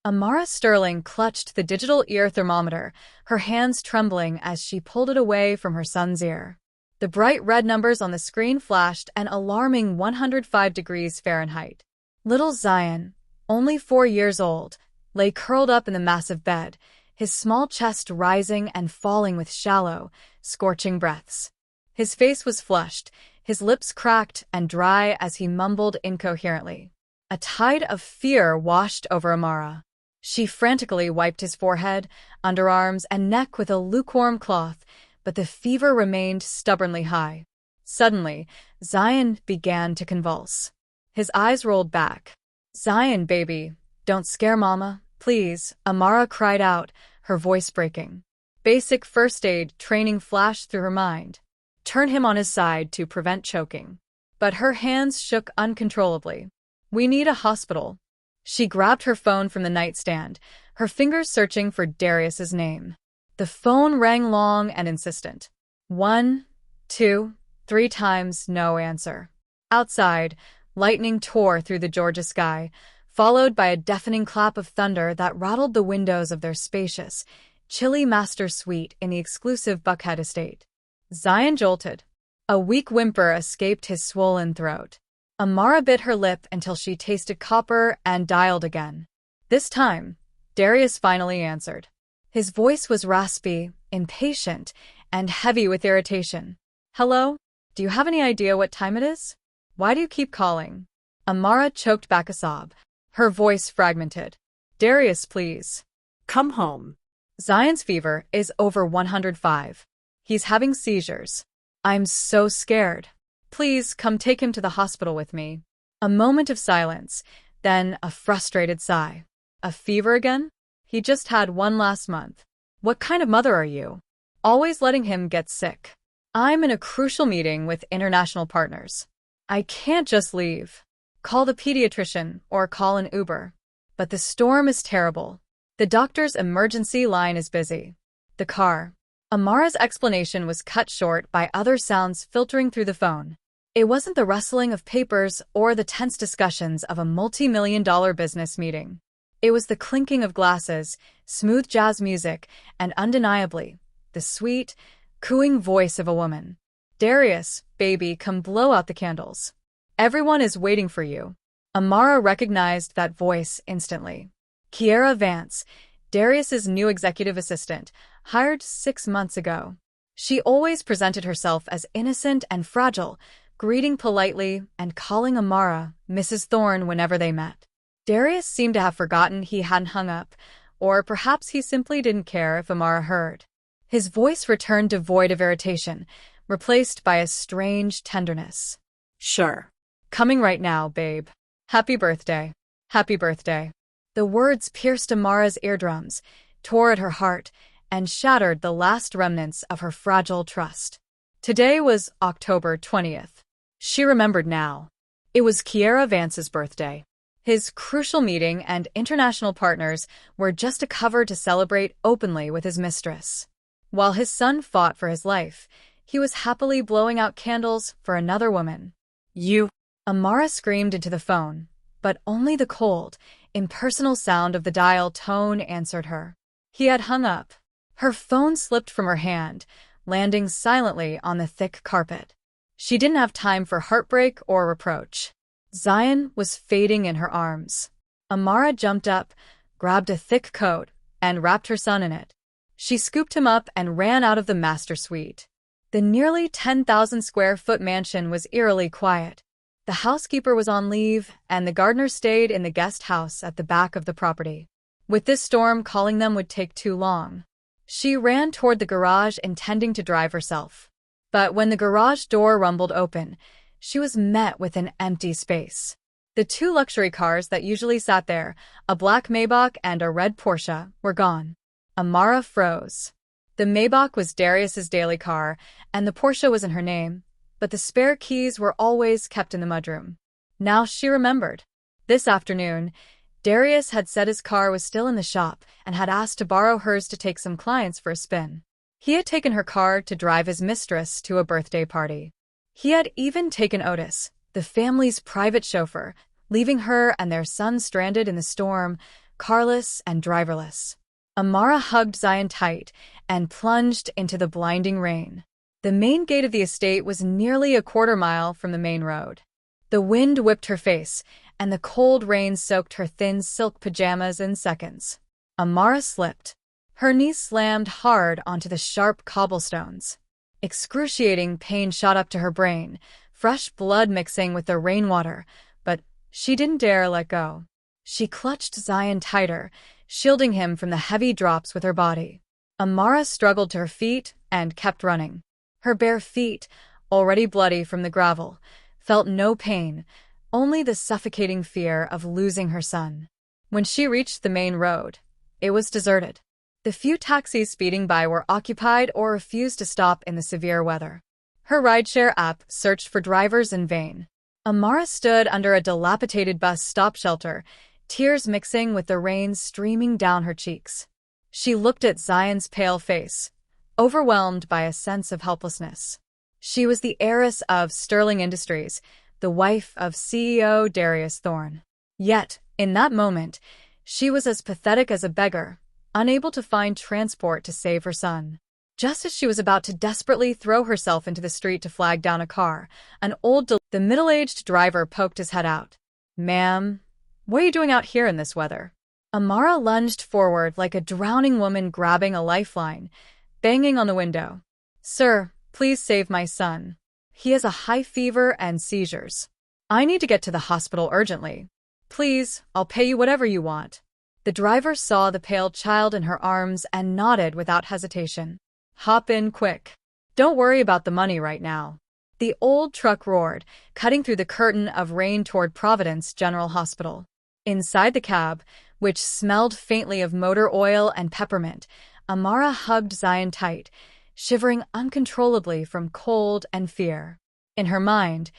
Amara Sterling clutched the digital ear thermometer, her hands trembling as she pulled it away from her son's ear. The bright red numbers on the screen flashed an alarming 105 degrees Fahrenheit. Little Zion, only 4 years old, lay curled up in the massive bed, his small chest rising and falling with shallow, scorching breaths. His face was flushed, his lips cracked and dry as he mumbled incoherently. A tide of fear washed over Amara. She frantically wiped his forehead, underarms, and neck with a lukewarm cloth, but the fever remained stubbornly high. Suddenly, Zion began to convulse. His eyes rolled back. "Zion, baby, don't scare Mama, please," Amara cried out, her voice breaking. Basic first aid training flashed through her mind. Turn him on his side to prevent choking. But her hands shook uncontrollably. "We need a hospital." She grabbed her phone from the nightstand, her fingers searching for Darius's name. The phone rang long and insistent. 1, 2, 3 times, no answer. Outside, lightning tore through the Georgia sky, followed by a deafening clap of thunder that rattled the windows of their spacious, chilly master suite in the exclusive Buckhead estate. Zion jolted. A weak whimper escaped his swollen throat. Amara bit her lip until she tasted copper and dialed again. This time, Darius finally answered. His voice was raspy, impatient, and heavy with irritation. "Hello? Do you have any idea what time it is? Why do you keep calling?" Amara choked back a sob, her voice fragmented. "Darius, please. Come home." Zion's fever is over 105. He's having seizures. I'm so scared. Please come take him to the hospital with me." A moment of silence, then a frustrated sigh. "A fever again? He just had one last month. What kind of mother are you? Always letting him get sick." "I'm in a crucial meeting with international partners. I can't just leave. Call the pediatrician or call an Uber. But the storm is terrible. The doctor's emergency line is busy." The car. Amara's explanation was cut short by other sounds filtering through the phone. It wasn't the rustling of papers or the tense discussions of a multi-million-dollar business meeting. It was the clinking of glasses, smooth jazz music, and undeniably, the sweet, cooing voice of a woman. "Darius, baby, come blow out the candles. Everyone is waiting for you." Amara recognized that voice instantly. Kiara Vance, Darius's new executive assistant, hired 6 months ago. She always presented herself as innocent and fragile, greeting politely and calling Amara Mrs. Thorne whenever they met. Darius seemed to have forgotten he hadn't hung up, or perhaps he simply didn't care if Amara heard. His voice returned devoid of irritation, replaced by a strange tenderness. "Sure. Coming right now, babe. Happy birthday. Happy birthday." The words pierced Amara's eardrums, tore at her heart, and shattered the last remnants of her fragile trust. Today was October 20th. She remembered now. It was Kiara Vance's birthday. His crucial meeting and international partners were just a cover to celebrate openly with his mistress. While his son fought for his life, he was happily blowing out candles for another woman. "You..." Amara screamed into the phone, but only the cold, impersonal sound of the dial tone answered her. He had hung up. Her phone slipped from her hand, landing silently on the thick carpet. She didn't have time for heartbreak or reproach. Zion was fading in her arms. Amara jumped up, grabbed a thick coat, and wrapped her son in it. She scooped him up and ran out of the master suite. The nearly 10,000-square-foot mansion was eerily quiet. The housekeeper was on leave, and the gardener stayed in the guest house at the back of the property. With this storm, calling them would take too long. She ran toward the garage, intending to drive herself. But when the garage door rumbled open, she was met with an empty space. The 2 luxury cars that usually sat there, a black Maybach and a red Porsche, were gone. Amara froze. The Maybach was Darius's daily car, and the Porsche was in her name, but the spare keys were always kept in the mudroom. Now she remembered. This afternoon, Darius had said his car was still in the shop and had asked to borrow hers to take some clients for a spin. He had taken her car to drive his mistress to a birthday party. He had even taken Otis, the family's private chauffeur, leaving her and their son stranded in the storm, carless and driverless. Amara hugged Zion tight and plunged into the blinding rain. The main gate of the estate was nearly a quarter-mile from the main road. The wind whipped her face, and the cold rain soaked her thin silk pajamas in seconds. Amara slipped. Her knees slammed hard onto the sharp cobblestones. Excruciating pain shot up to her brain, fresh blood mixing with the rainwater, but she didn't dare let go. She clutched Zion tighter, shielding him from the heavy drops with her body. Amara struggled to her feet and kept running. Her bare feet, already bloody from the gravel, felt no pain, only the suffocating fear of losing her son. When she reached the main road, it was deserted. The few taxis speeding by were occupied or refused to stop in the severe weather. Her rideshare app searched for drivers in vain. Amara stood under a dilapidated bus stop shelter, tears mixing with the rain streaming down her cheeks. She looked at Zion's pale face, overwhelmed by a sense of helplessness. She was the heiress of Sterling Industries, the wife of CEO Darius Thorne. Yet, in that moment, she was as pathetic as a beggar, unable to find transport to save her son. Just as she was about to desperately throw herself into the street to flag down a car, the middle-aged driver poked his head out. "Ma'am, what are you doing out here in this weather?" Amara lunged forward like a drowning woman grabbing a lifeline, banging on the window. "Sir, please save my son. He has a high fever and seizures. I need to get to the hospital urgently. Please, I'll pay you whatever you want." The driver saw the pale child in her arms and nodded without hesitation. "Hop in quick. Don't worry about the money right now." The old truck roared, cutting through the curtain of rain toward Providence General Hospital. Inside the cab, which smelled faintly of motor oil and peppermint, Amara hugged Zion tight, shivering uncontrollably from cold and fear. In her mind,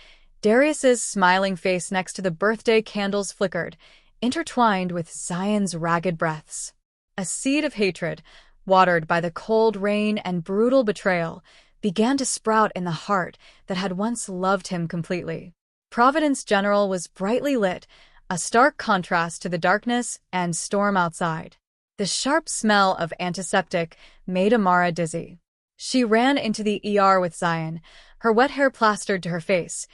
Darius's smiling face next to the birthday candles flickered, intertwined with Zion's ragged breaths. A seed of hatred, watered by the cold rain and brutal betrayal, began to sprout in the heart that had once loved him completely. Providence General was brightly lit, a stark contrast to the darkness and storm outside. The sharp smell of antiseptic made Amara dizzy. She ran into the ER with Zion, her wet hair plastered to her face,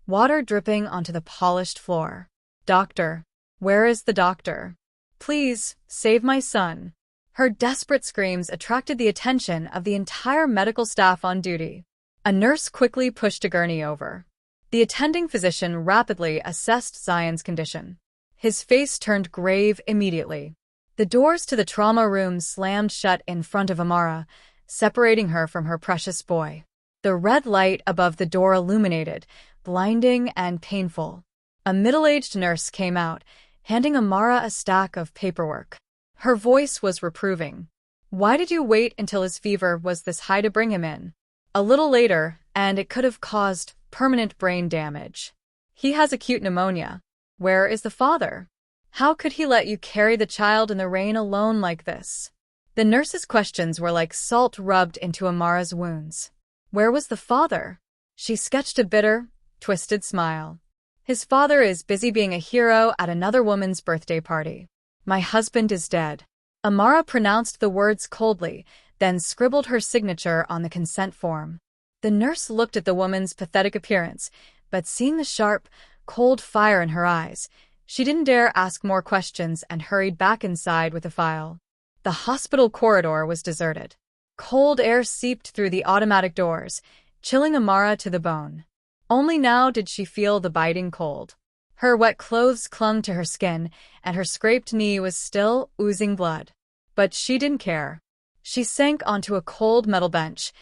water dripping onto the polished floor. "Doctor, where is the doctor? Please, save my son." Her desperate screams attracted the attention of the entire medical staff on duty. A nurse quickly pushed a gurney over. The attending physician rapidly assessed Zion's condition. His face turned grave immediately. The doors to the trauma room slammed shut in front of Amara, separating her from her precious boy. The red light above the door illuminated, blinding and painful. A middle-aged nurse came out, handing Amara a stack of paperwork. Her voice was reproving. "Why did you wait until his fever was this high to bring him in? A little later, and it could have caused permanent brain damage. He has acute pneumonia. Where is the father? How could he let you carry the child in the rain alone like this?" The nurse's questions were like salt rubbed into Amara's wounds. Where was the father? She sketched a bitter, twisted smile. "His father is busy being a hero at another woman's birthday party. My husband is dead." Amara pronounced the words coldly, then scribbled her signature on the consent form. The nurse looked at the woman's pathetic appearance, but seeing the sharp, cold fire in her eyes, she didn't dare ask more questions and hurried back inside with the file. The hospital corridor was deserted. Cold air seeped through the automatic doors, chilling Amara to the bone. Only now did she feel the biting cold. Her wet clothes clung to her skin, and her scraped knee was still oozing blood. But she didn't care. She sank onto a cold metal bench,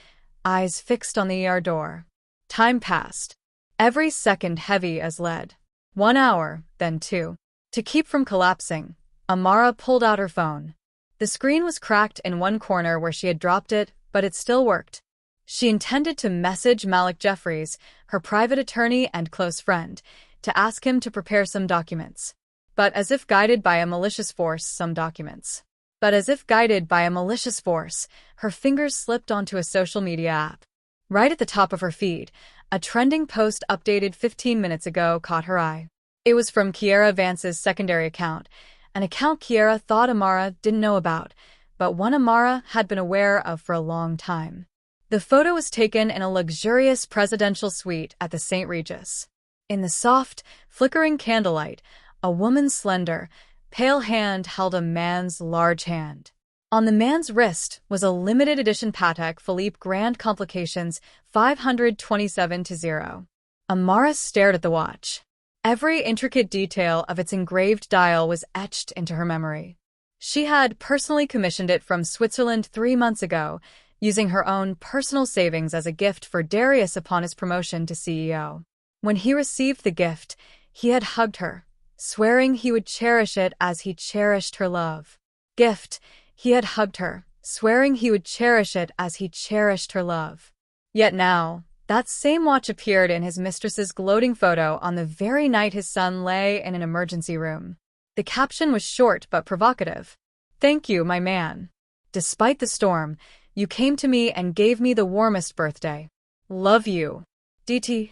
eyes fixed on the ER door. Time passed, every second heavy as lead. 1 hour, then 2. To keep from collapsing, Amara pulled out her phone. The screen was cracked in one corner where she had dropped it, but it still worked. She intended to message Malik Jeffries, her private attorney and close friend, to ask him to prepare some documents. But as if guided by a malicious force, her fingers slipped onto a social media app. Right at the top of her feed, a trending post updated 15 minutes ago caught her eye. It was from Kiara Vance's secondary account, an account Kiara thought Amara didn't know about, but one Amara had been aware of for a long time. The photo was taken in a luxurious presidential suite at the St. Regis. In the soft, flickering candlelight, a woman's slender, pale hand held a man's large hand. On the man's wrist was a limited edition Patek Philippe Grand Complications 527-0. Amara stared at the watch. Every intricate detail of its engraved dial was etched into her memory. She had personally commissioned it from Switzerland 3 months ago, using her own personal savings as a gift for Darius upon his promotion to CEO. When he received the gift, he had hugged her, swearing he would cherish it as he cherished her love. He had hugged her, swearing he would cherish it as he cherished her love. Yet now, that same watch appeared in his mistress's gloating photo on the very night his son lay in an emergency room. The caption was short but provocative. "Thank you, my man. Despite the storm, you came to me and gave me the warmest birthday. Love you. DT."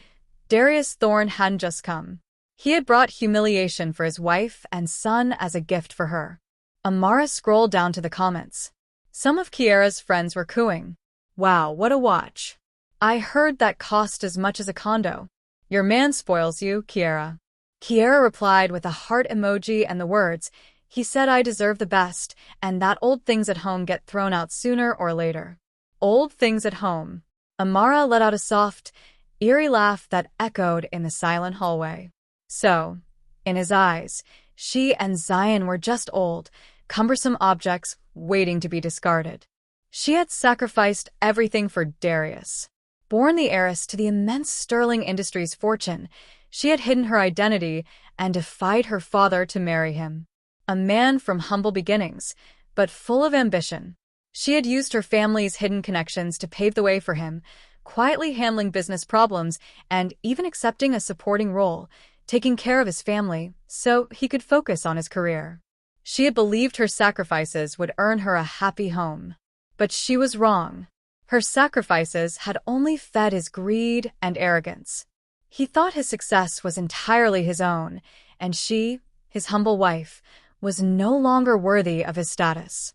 Darius Thorne hadn't just come. He had brought humiliation for his wife and son as a gift for her. Amara scrolled down to the comments. Some of Kiara's friends were cooing. "Wow, what a watch. I heard that cost as much as a condo. Your man spoils you, Kiara." Kiara replied with a heart emoji and the words, "He said I deserve the best, and that old things at home get thrown out sooner or later." Old things at home. Amara let out a soft, eerie laugh that echoed in the silent hallway. So, in his eyes, she and Zion were just old, cumbersome objects waiting to be discarded. She had sacrificed everything for Darius. Born the heiress to the immense Sterling Industries fortune, she had hidden her identity and defied her father to marry him. A man from humble beginnings, but full of ambition. She had used her family's hidden connections to pave the way for him, quietly handling business problems and even accepting a supporting role, taking care of his family so he could focus on his career. She had believed her sacrifices would earn her a happy home. But she was wrong. Her sacrifices had only fed his greed and arrogance. He thought his success was entirely his own, and she, his humble wife, was no longer worthy of his status.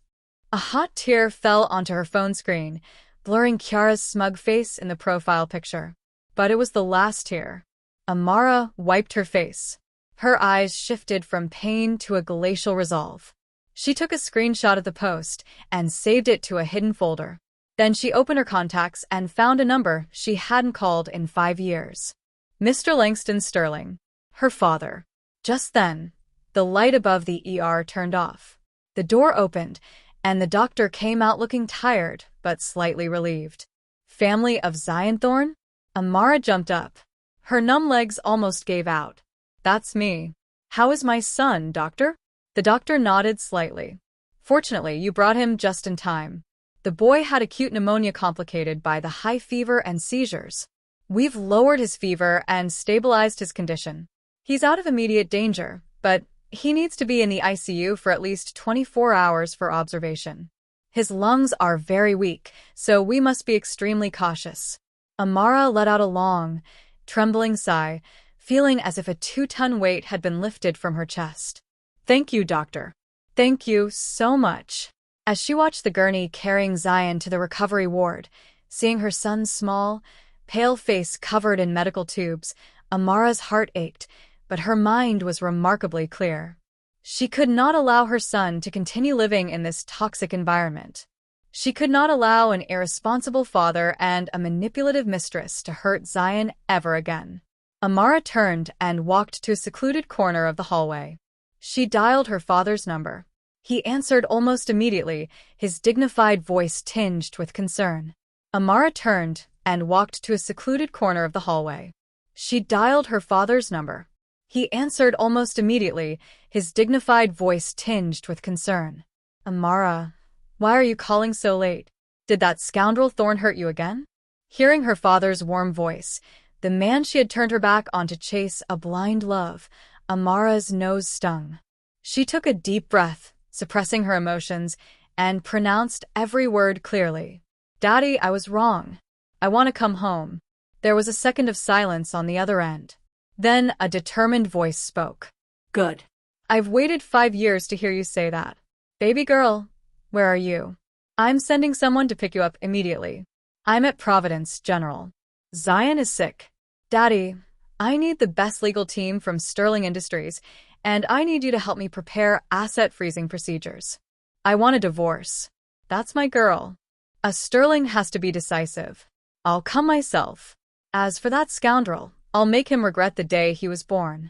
A hot tear fell onto her phone screen, blurring Kiara's smug face in the profile picture. But it was the last tear. Amara wiped her face. Her eyes shifted from pain to a glacial resolve. She took a screenshot of the post and saved it to a hidden folder. Then she opened her contacts and found a number she hadn't called in 5 years. Mr. Langston Sterling, her father. Just then, the light above the ER turned off. The door opened, and the doctor came out looking tired but slightly relieved. "Family of Zion Thorne?" Amara jumped up. Her numb legs almost gave out. "That's me. How is my son, doctor?" The doctor nodded slightly. "Fortunately, you brought him just in time. The boy had acute pneumonia complicated by the high fever and seizures. We've lowered his fever and stabilized his condition. He's out of immediate danger, but he needs to be in the ICU for at least 24 hours for observation. His lungs are very weak, so we must be extremely cautious." Amara let out a long, trembling sigh, feeling as if a 2-ton weight had been lifted from her chest. "Thank you, doctor. Thank you so much." As she watched the gurney carrying Zion to the recovery ward, seeing her son's small, pale face covered in medical tubes, Amara's heart ached, but her mind was remarkably clear. She could not allow her son to continue living in this toxic environment. She could not allow an irresponsible father and a manipulative mistress to hurt Zion ever again. Amara turned and walked to a secluded corner of the hallway. She dialed her father's number. He answered almost immediately, his dignified voice tinged with concern. Amara turned and walked to a secluded corner of the hallway. She dialed her father's number. He answered almost immediately, his dignified voice tinged with concern. "Amara, why are you calling so late? Did that scoundrel Thorne hurt you again?" Hearing her father's warm voice, the man she had turned her back on to chase a blind love, Amara's nose stung. She took a deep breath, suppressing her emotions, and pronounced every word clearly. "Daddy, I was wrong. I want to come home." There was a second of silence on the other end. Then a determined voice spoke. "Good. I've waited 5 years to hear you say that. Baby girl, where are you? I'm sending someone to pick you up immediately. I'm at Providence, General. Zion is sick. Daddy, I need the best legal team from Sterling Industries, and I need you to help me prepare asset freezing procedures. I want a divorce. That's my girl. A Sterling has to be decisive. I'll come myself. As for that scoundrel, I'll make him regret the day he was born.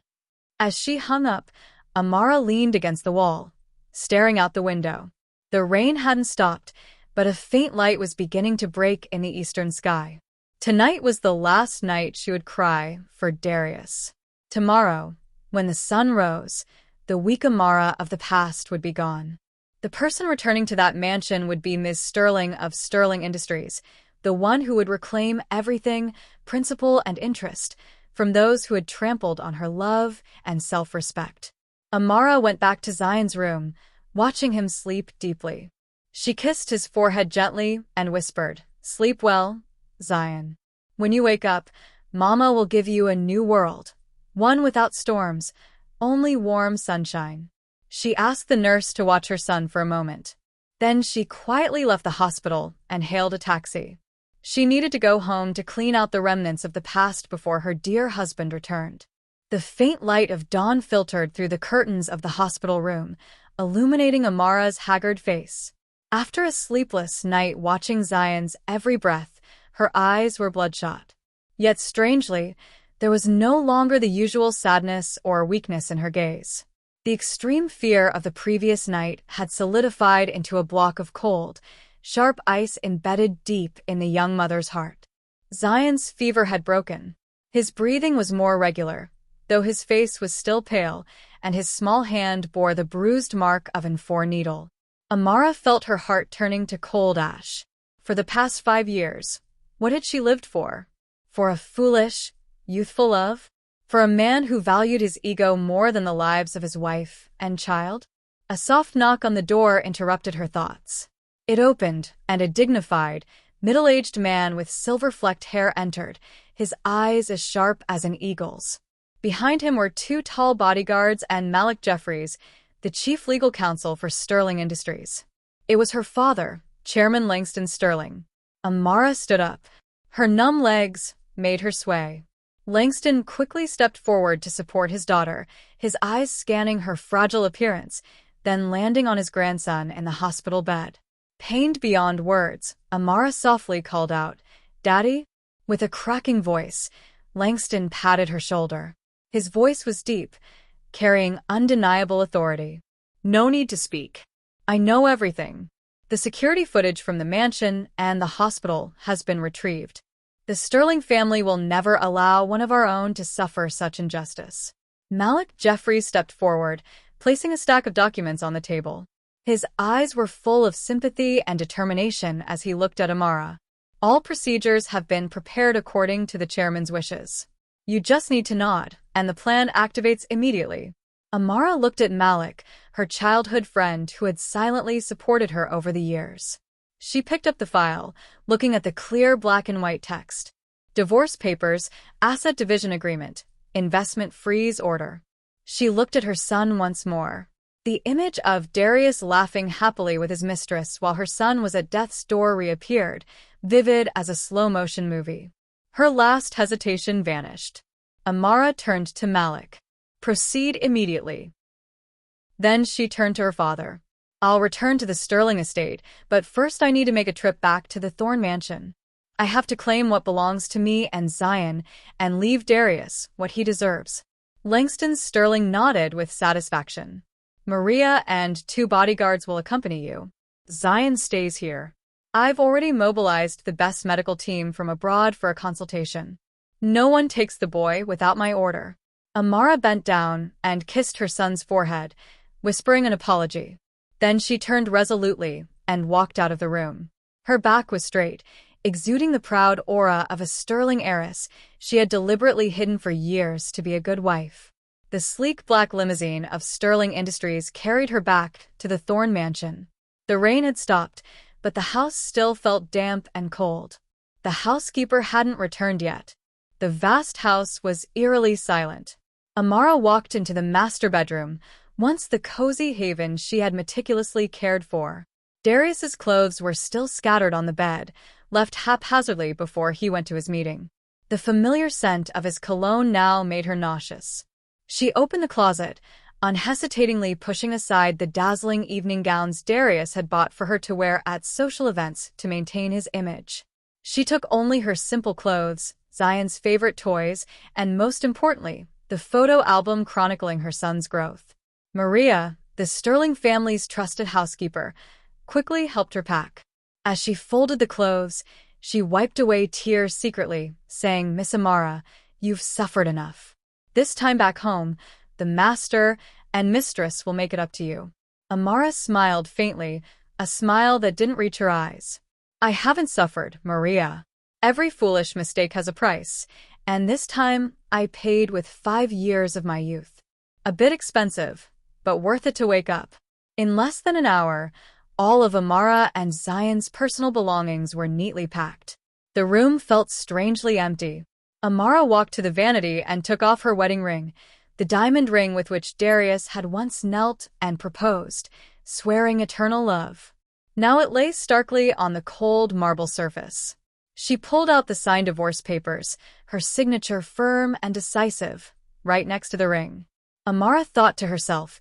As she hung up, Amara leaned against the wall, staring out the window. The rain hadn't stopped, but a faint light was beginning to break in the eastern sky. Tonight was the last night she would cry for Darius. Tomorrow, when the sun rose, the weak Amara of the past would be gone. The person returning to that mansion would be Ms. Sterling of Sterling Industries, the one who would reclaim everything, principal and interest, from those who had trampled on her love and self-respect. Amara went back to Zion's room, watching him sleep deeply. She kissed his forehead gently and whispered, "Sleep well, Zion. When you wake up, Mama will give you a new world, one without storms, only warm sunshine." She asked the nurse to watch her son for a moment. Then she quietly left the hospital and hailed a taxi. She needed to go home to clean out the remnants of the past before her dear husband returned. The faint light of dawn filtered through the curtains of the hospital room, illuminating Amara's haggard face. After a sleepless night watching Zion's every breath, her eyes were bloodshot. Yet strangely, there was no longer the usual sadness or weakness in her gaze. The extreme fear of the previous night had solidified into a block of cold, sharp ice embedded deep in the young mother's heart. Zion's fever had broken. His breathing was more regular, though his face was still pale, and his small hand bore the bruised mark of an 4-needle. Amara felt her heart turning to cold ash. For the past 5 years, what had she lived for? For a foolish, youthful love? For a man who valued his ego more than the lives of his wife and child? A soft knock on the door interrupted her thoughts. It opened, and a dignified, middle-aged man with silver-flecked hair entered, his eyes as sharp as an eagle's. Behind him were 2 tall bodyguards and Malik Jeffries, the chief legal counsel for Sterling Industries. It was her father, Chairman Langston Sterling. Amara stood up. Her numb legs made her sway. Langston quickly stepped forward to support his daughter, his eyes scanning her fragile appearance, then landing on his grandson in the hospital bed. Pained beyond words, Amara softly called out, "Daddy?" With a cracking voice, Langston patted her shoulder. His voice was deep, carrying undeniable authority. "No need to speak. I know everything. The security footage from the mansion and the hospital has been retrieved. The Sterling family will never allow one of our own to suffer such injustice." Malik Jeffries stepped forward, placing a stack of documents on the table. His eyes were full of sympathy and determination as he looked at Amara. "All procedures have been prepared according to the chairman's wishes. You just need to nod, and the plan activates immediately." Amara looked at Malik, her childhood friend who had silently supported her over the years. She picked up the file, looking at the clear black and white text. Divorce papers, asset division agreement, investment freeze order. She looked at her son once more. The image of Darius laughing happily with his mistress while her son was at death's door reappeared, vivid as a slow-motion movie. Her last hesitation vanished. Amara turned to Malik. "Proceed immediately." Then she turned to her father. "I'll return to the Sterling estate, but first I need to make a trip back to the Thorne mansion. I have to claim what belongs to me and Zion and leave Darius what he deserves." Langston Sterling nodded with satisfaction. "Maria and 2 bodyguards will accompany you. Zion stays here. I've already mobilized the best medical team from abroad for a consultation. No one takes the boy without my order." Amara bent down and kissed her son's forehead, whispering an apology. Then she turned resolutely and walked out of the room. Her back was straight, exuding the proud aura of a Sterling heiress she had deliberately hidden for years to be a good wife. The sleek black limousine of Sterling Industries carried her back to the Thorne mansion. The rain had stopped, but the house still felt damp and cold. The housekeeper hadn't returned yet. The vast house was eerily silent. Amara walked into the master bedroom, once the cozy haven she had meticulously cared for. Darius's clothes were still scattered on the bed, left haphazardly before he went to his meeting. The familiar scent of his cologne now made her nauseous. She opened the closet, unhesitatingly pushing aside the dazzling evening gowns Darius had bought for her to wear at social events to maintain his image. She took only her simple clothes, Zion's favorite toys, and most importantly, the photo album chronicling her son's growth. Maria, the Sterling family's trusted housekeeper, quickly helped her pack. As she folded the clothes, she wiped away tears secretly, saying, "Miss Amara, you've suffered enough. This time back home, the master and mistress will make it up to you." Amara smiled faintly, a smile that didn't reach her eyes. "I haven't suffered, Maria. Every foolish mistake has a price, and this time I paid with 5 years of my youth. A bit expensive, but worth it to wake up." In less than an hour, all of Amara and Zion's personal belongings were neatly packed. The room felt strangely empty. Amara walked to the vanity and took off her wedding ring, the diamond ring with which Darius had once knelt and proposed, swearing eternal love. Now it lay starkly on the cold marble surface. She pulled out the signed divorce papers, her signature firm and decisive, right next to the ring. Amara thought to herself,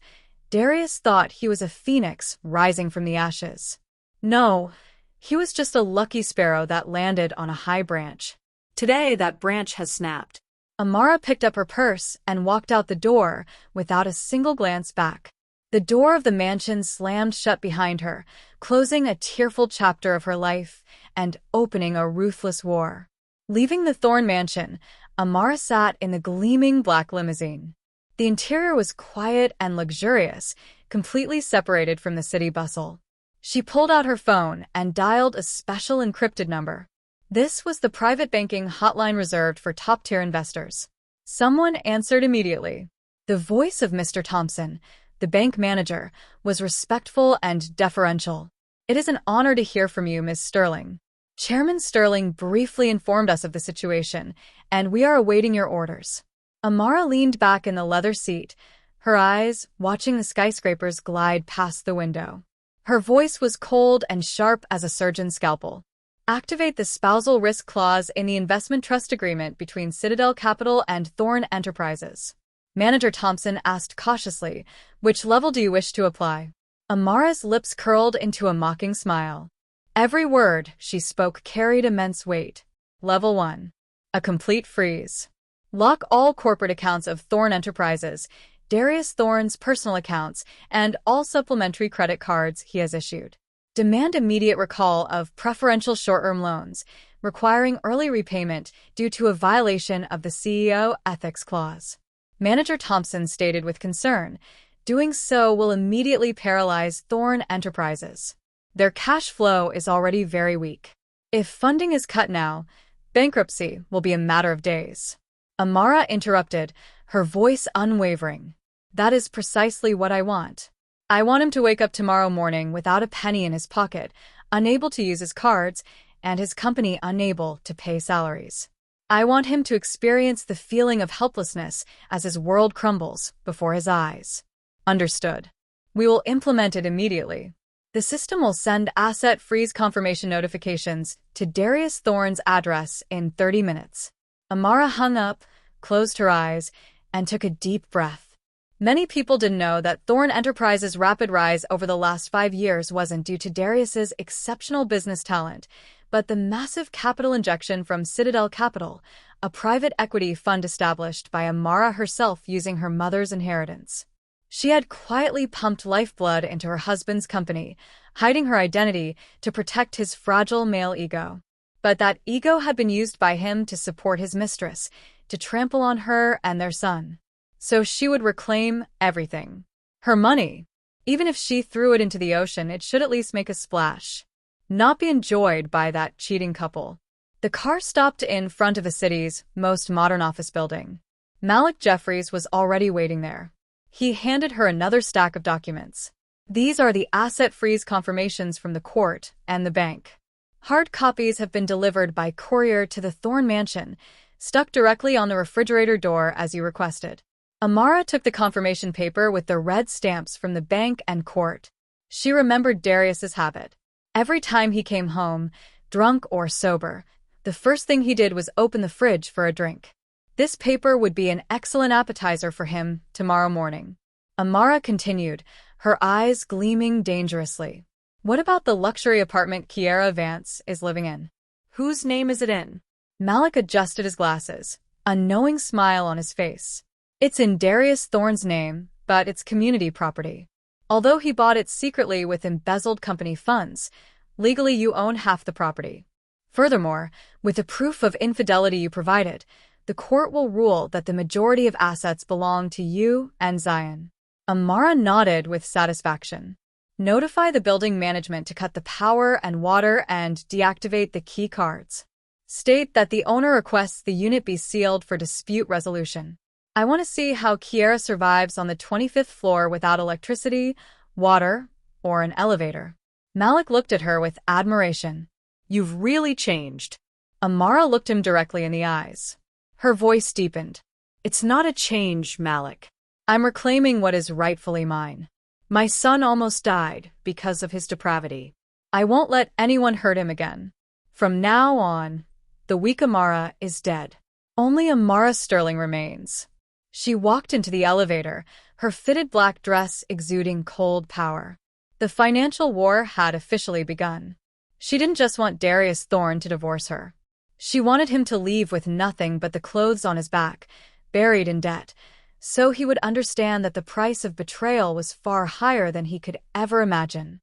Darius thought he was a phoenix rising from the ashes. No, he was just a lucky sparrow that landed on a high branch. Today that branch has snapped. Amara picked up her purse and walked out the door without a single glance back. The door of the mansion slammed shut behind her, closing a tearful chapter of her life and opening a ruthless war. Leaving the Thorne mansion, Amara sat in the gleaming black limousine. The interior was quiet and luxurious, completely separated from the city bustle. She pulled out her phone and dialed a special encrypted number. This was the private banking hotline reserved for top-tier investors. Someone answered immediately. The voice of Mr. Thompson, the bank manager, was respectful and deferential. "It is an honor to hear from you, Ms. Sterling. Chairman Sterling briefly informed us of the situation, and we are awaiting your orders." Amara leaned back in the leather seat, her eyes watching the skyscrapers glide past the window. Her voice was cold and sharp as a surgeon's scalpel. "Activate the spousal risk clause in the investment trust agreement between Citadel Capital and Thorne Enterprises." Manager Thompson asked cautiously, "Which level do you wish to apply?" Amara's lips curled into a mocking smile. Every word she spoke carried immense weight. Level 1. A complete freeze. Lock all corporate accounts of Thorne Enterprises, Darius Thorne's personal accounts, and all supplementary credit cards he has issued. Demand immediate recall of preferential short-term loans, requiring early repayment due to a violation of the CEO ethics clause. Manager Thompson stated with concern, "Doing so will immediately paralyze Thorne Enterprises. Their cash flow is already very weak. If funding is cut now, bankruptcy will be a matter of days." Amara interrupted, her voice unwavering. "That is precisely what I want. I want him to wake up tomorrow morning without a penny in his pocket, unable to use his cards, and his company unable to pay salaries. I want him to experience the feeling of helplessness as his world crumbles before his eyes." "Understood. We will implement it immediately. The system will send asset freeze confirmation notifications to Darius Thorne's address in 30 minutes. Amara hung up, closed her eyes, and took a deep breath. Many people didn't know that Thorne Enterprises' rapid rise over the last 5 years wasn't due to Darius's exceptional business talent, but the massive capital injection from Citadel Capital, a private equity fund established by Amara herself using her mother's inheritance. She had quietly pumped lifeblood into her husband's company, hiding her identity to protect his fragile male ego. But that ego had been used by him to support his mistress, to trample on her and their son. So she would reclaim everything. Her money. Even if she threw it into the ocean, it should at least make a splash. Not be enjoyed by that cheating couple. The car stopped in front of the city's most modern office building. Malik Jeffries was already waiting there. He handed her another stack of documents. "These are the asset freeze confirmations from the court and the bank. Hard copies have been delivered by courier to the Thorne mansion, stuck directly on the refrigerator door as you requested." Amara took the confirmation paper with the red stamps from the bank and court. She remembered Darius's habit. Every time he came home, drunk or sober, the first thing he did was open the fridge for a drink. This paper would be an excellent appetizer for him tomorrow morning. Amara continued, her eyes gleaming dangerously. What about the luxury apartment Kiara Vance is living in? Whose name is it in? Malik adjusted his glasses, a knowing smile on his face. It's in Darius Thorne's name, but it's community property. Although he bought it secretly with embezzled company funds, legally you own half the property. Furthermore, with the proof of infidelity you provided, the court will rule that the majority of assets belong to you and Zion. Amara nodded with satisfaction. Notify the building management to cut the power and water and deactivate the key cards. State that the owner requests the unit be sealed for dispute resolution. I want to see how Kiara survives on the 25th floor without electricity, water, or an elevator. Malik looked at her with admiration. You've really changed. Amara looked him directly in the eyes. Her voice deepened. It's not a change, Malik. I'm reclaiming what is rightfully mine. My son almost died because of his depravity. I won't let anyone hurt him again. From now on, the weak Amara is dead. Only Amara Sterling remains. She walked into the elevator, her fitted black dress exuding cold power. The financial war had officially begun. She didn't just want Darius Thorne to divorce her. She wanted him to leave with nothing but the clothes on his back, buried in debt, so he would understand that the price of betrayal was far higher than he could ever imagine.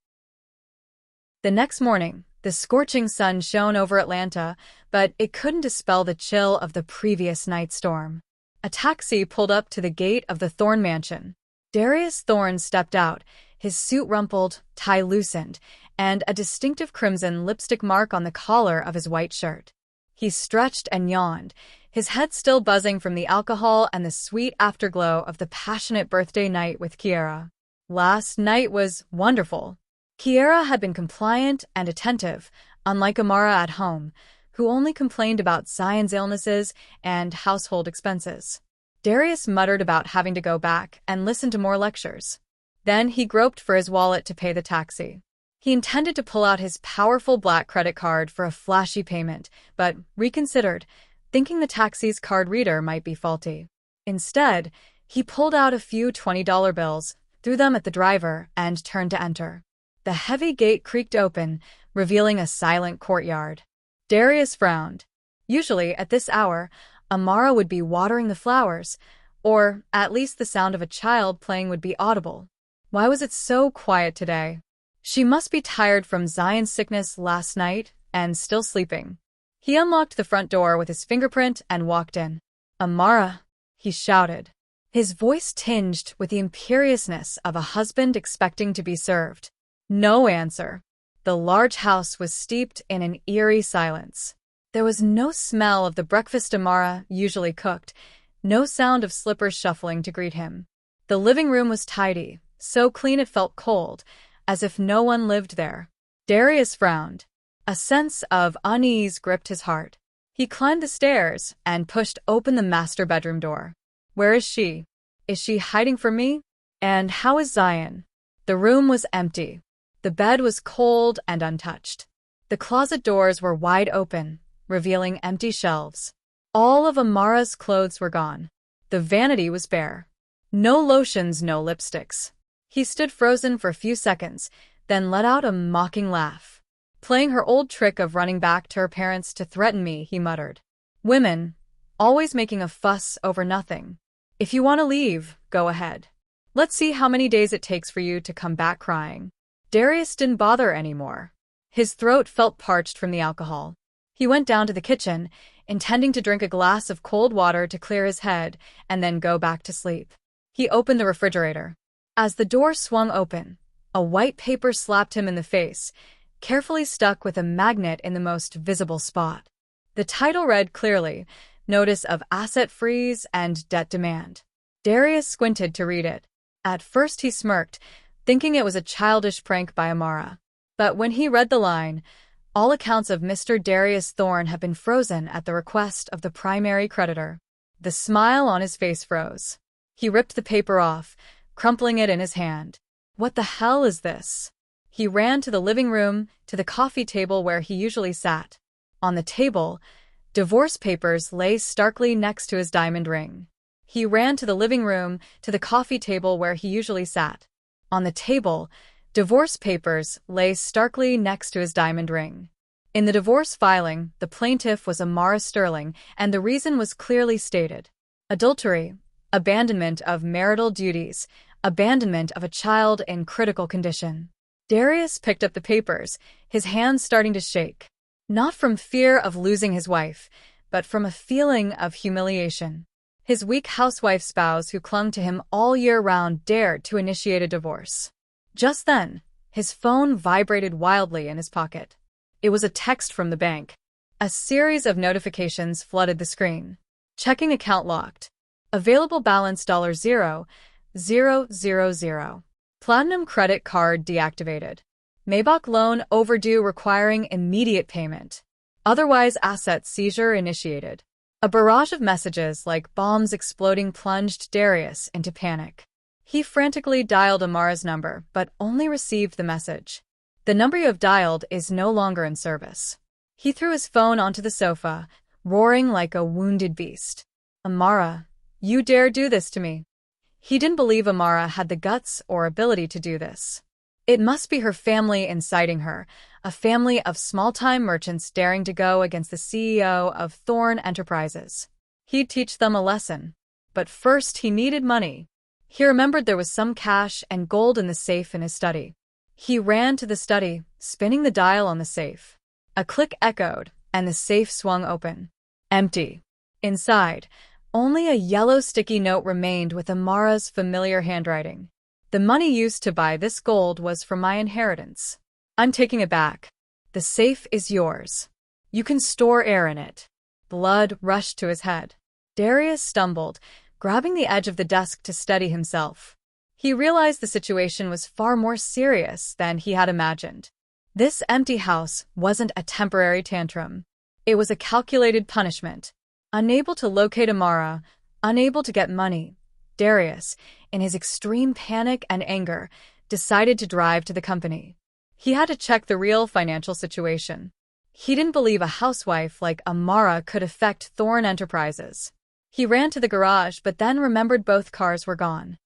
The next morning, the scorching sun shone over Atlanta, but it couldn't dispel the chill of the previous night's storm. A taxi pulled up to the gate of the Thorne mansion. Darius Thorne stepped out, his suit rumpled, tie loosened, and a distinctive crimson lipstick mark on the collar of his white shirt. He stretched and yawned, his head still buzzing from the alcohol and the sweet afterglow of the passionate birthday night with Kiara. Last night was wonderful. Kiara had been compliant and attentive, unlike Amara at home, who only complained about Zion's illnesses and household expenses. Darius muttered about having to go back and listen to more lectures. Then he groped for his wallet to pay the taxi. He intended to pull out his powerful black credit card for a flashy payment, but reconsidered, thinking the taxi's card reader might be faulty. Instead, he pulled out a few $20 bills, threw them at the driver, and turned to enter. The heavy gate creaked open, revealing a silent courtyard. Darius frowned. Usually, at this hour, Amara would be watering the flowers, or at least the sound of a child playing would be audible. Why was it so quiet today? She must be tired from Zion's sickness last night and still sleeping. He unlocked the front door with his fingerprint and walked in. "Amara," he shouted, his voice tinged with the imperiousness of a husband expecting to be served. No answer. The large house was steeped in an eerie silence. There was no smell of the breakfast Amara usually cooked, no sound of slippers shuffling to greet him. The living room was tidy, so clean it felt cold, as if no one lived there. Darius frowned. A sense of unease gripped his heart. He climbed the stairs and pushed open the master bedroom door. Where is she? Is she hiding from me? And how is Zion? The room was empty. The bed was cold and untouched. The closet doors were wide open, revealing empty shelves. All of Amara's clothes were gone. The vanity was bare. No lotions, no lipsticks. He stood frozen for a few seconds, then let out a mocking laugh. Playing her old trick of running back to her parents to threaten me, he muttered. Women, always making a fuss over nothing. If you want to leave, go ahead. Let's see how many days it takes for you to come back crying. Darius didn't bother anymore. His throat felt parched from the alcohol. He went down to the kitchen, intending to drink a glass of cold water to clear his head and then go back to sleep. He opened the refrigerator. As the door swung open, a white paper slapped him in the face, carefully stuck with a magnet in the most visible spot. The title read clearly, Notice of Asset Freeze and Debt Demand. Darius squinted to read it. At first he smirked, thinking it was a childish prank by Amara. But when he read the line, all accounts of Mr. Darius Thorne have been frozen at the request of the primary creditor. The smile on his face froze. He ripped the paper off, crumpling it in his hand. What the hell is this? He ran to the living room, to the coffee table where he usually sat. On the table, divorce papers lay starkly next to his diamond ring. He ran to the living room, to the coffee table where he usually sat. On the table, divorce papers lay starkly next to his diamond ring. In the divorce filing, the plaintiff was Amara Sterling, and the reason was clearly stated. Adultery, abandonment of marital duties, abandonment of a child in critical condition. Darius picked up the papers, his hands starting to shake. Not from fear of losing his wife, but from a feeling of humiliation. His weak housewife spouse who clung to him all year round dared to initiate a divorce. Just then, his phone vibrated wildly in his pocket. It was a text from the bank. A series of notifications flooded the screen. Checking account locked. Available balance $0,000. Platinum credit card deactivated. Maybach loan overdue requiring immediate payment. Otherwise asset seizure initiated. A barrage of messages like bombs exploding plunged Darius into panic. He frantically dialed Amara's number, but only received the message. The number you have dialed is no longer in service. He threw his phone onto the sofa, roaring like a wounded beast. Amara, you dare do this to me? He didn't believe Amara had the guts or ability to do this. It must be her family inciting her, a family of small-time merchants daring to go against the CEO of Thorn Enterprises. He'd teach them a lesson. But first he needed money. He remembered there was some cash and gold in the safe in his study. He ran to the study, spinning the dial on the safe. A click echoed, and the safe swung open. Empty. Inside, only a yellow sticky note remained with Amara's familiar handwriting. The money used to buy this gold was from my inheritance. I'm taking it back. The safe is yours. You can store air in it. Blood rushed to his head. Darius stumbled, grabbing the edge of the desk to steady himself. He realized the situation was far more serious than he had imagined. This empty house wasn't a temporary tantrum. It was a calculated punishment. Unable to locate Amara, unable to get money, Darius, in his extreme panic and anger, decided to drive to the company. He had to check the real financial situation. He didn't believe a housewife like Amara could affect Thorn Enterprises. He ran to the garage but then remembered both cars were gone.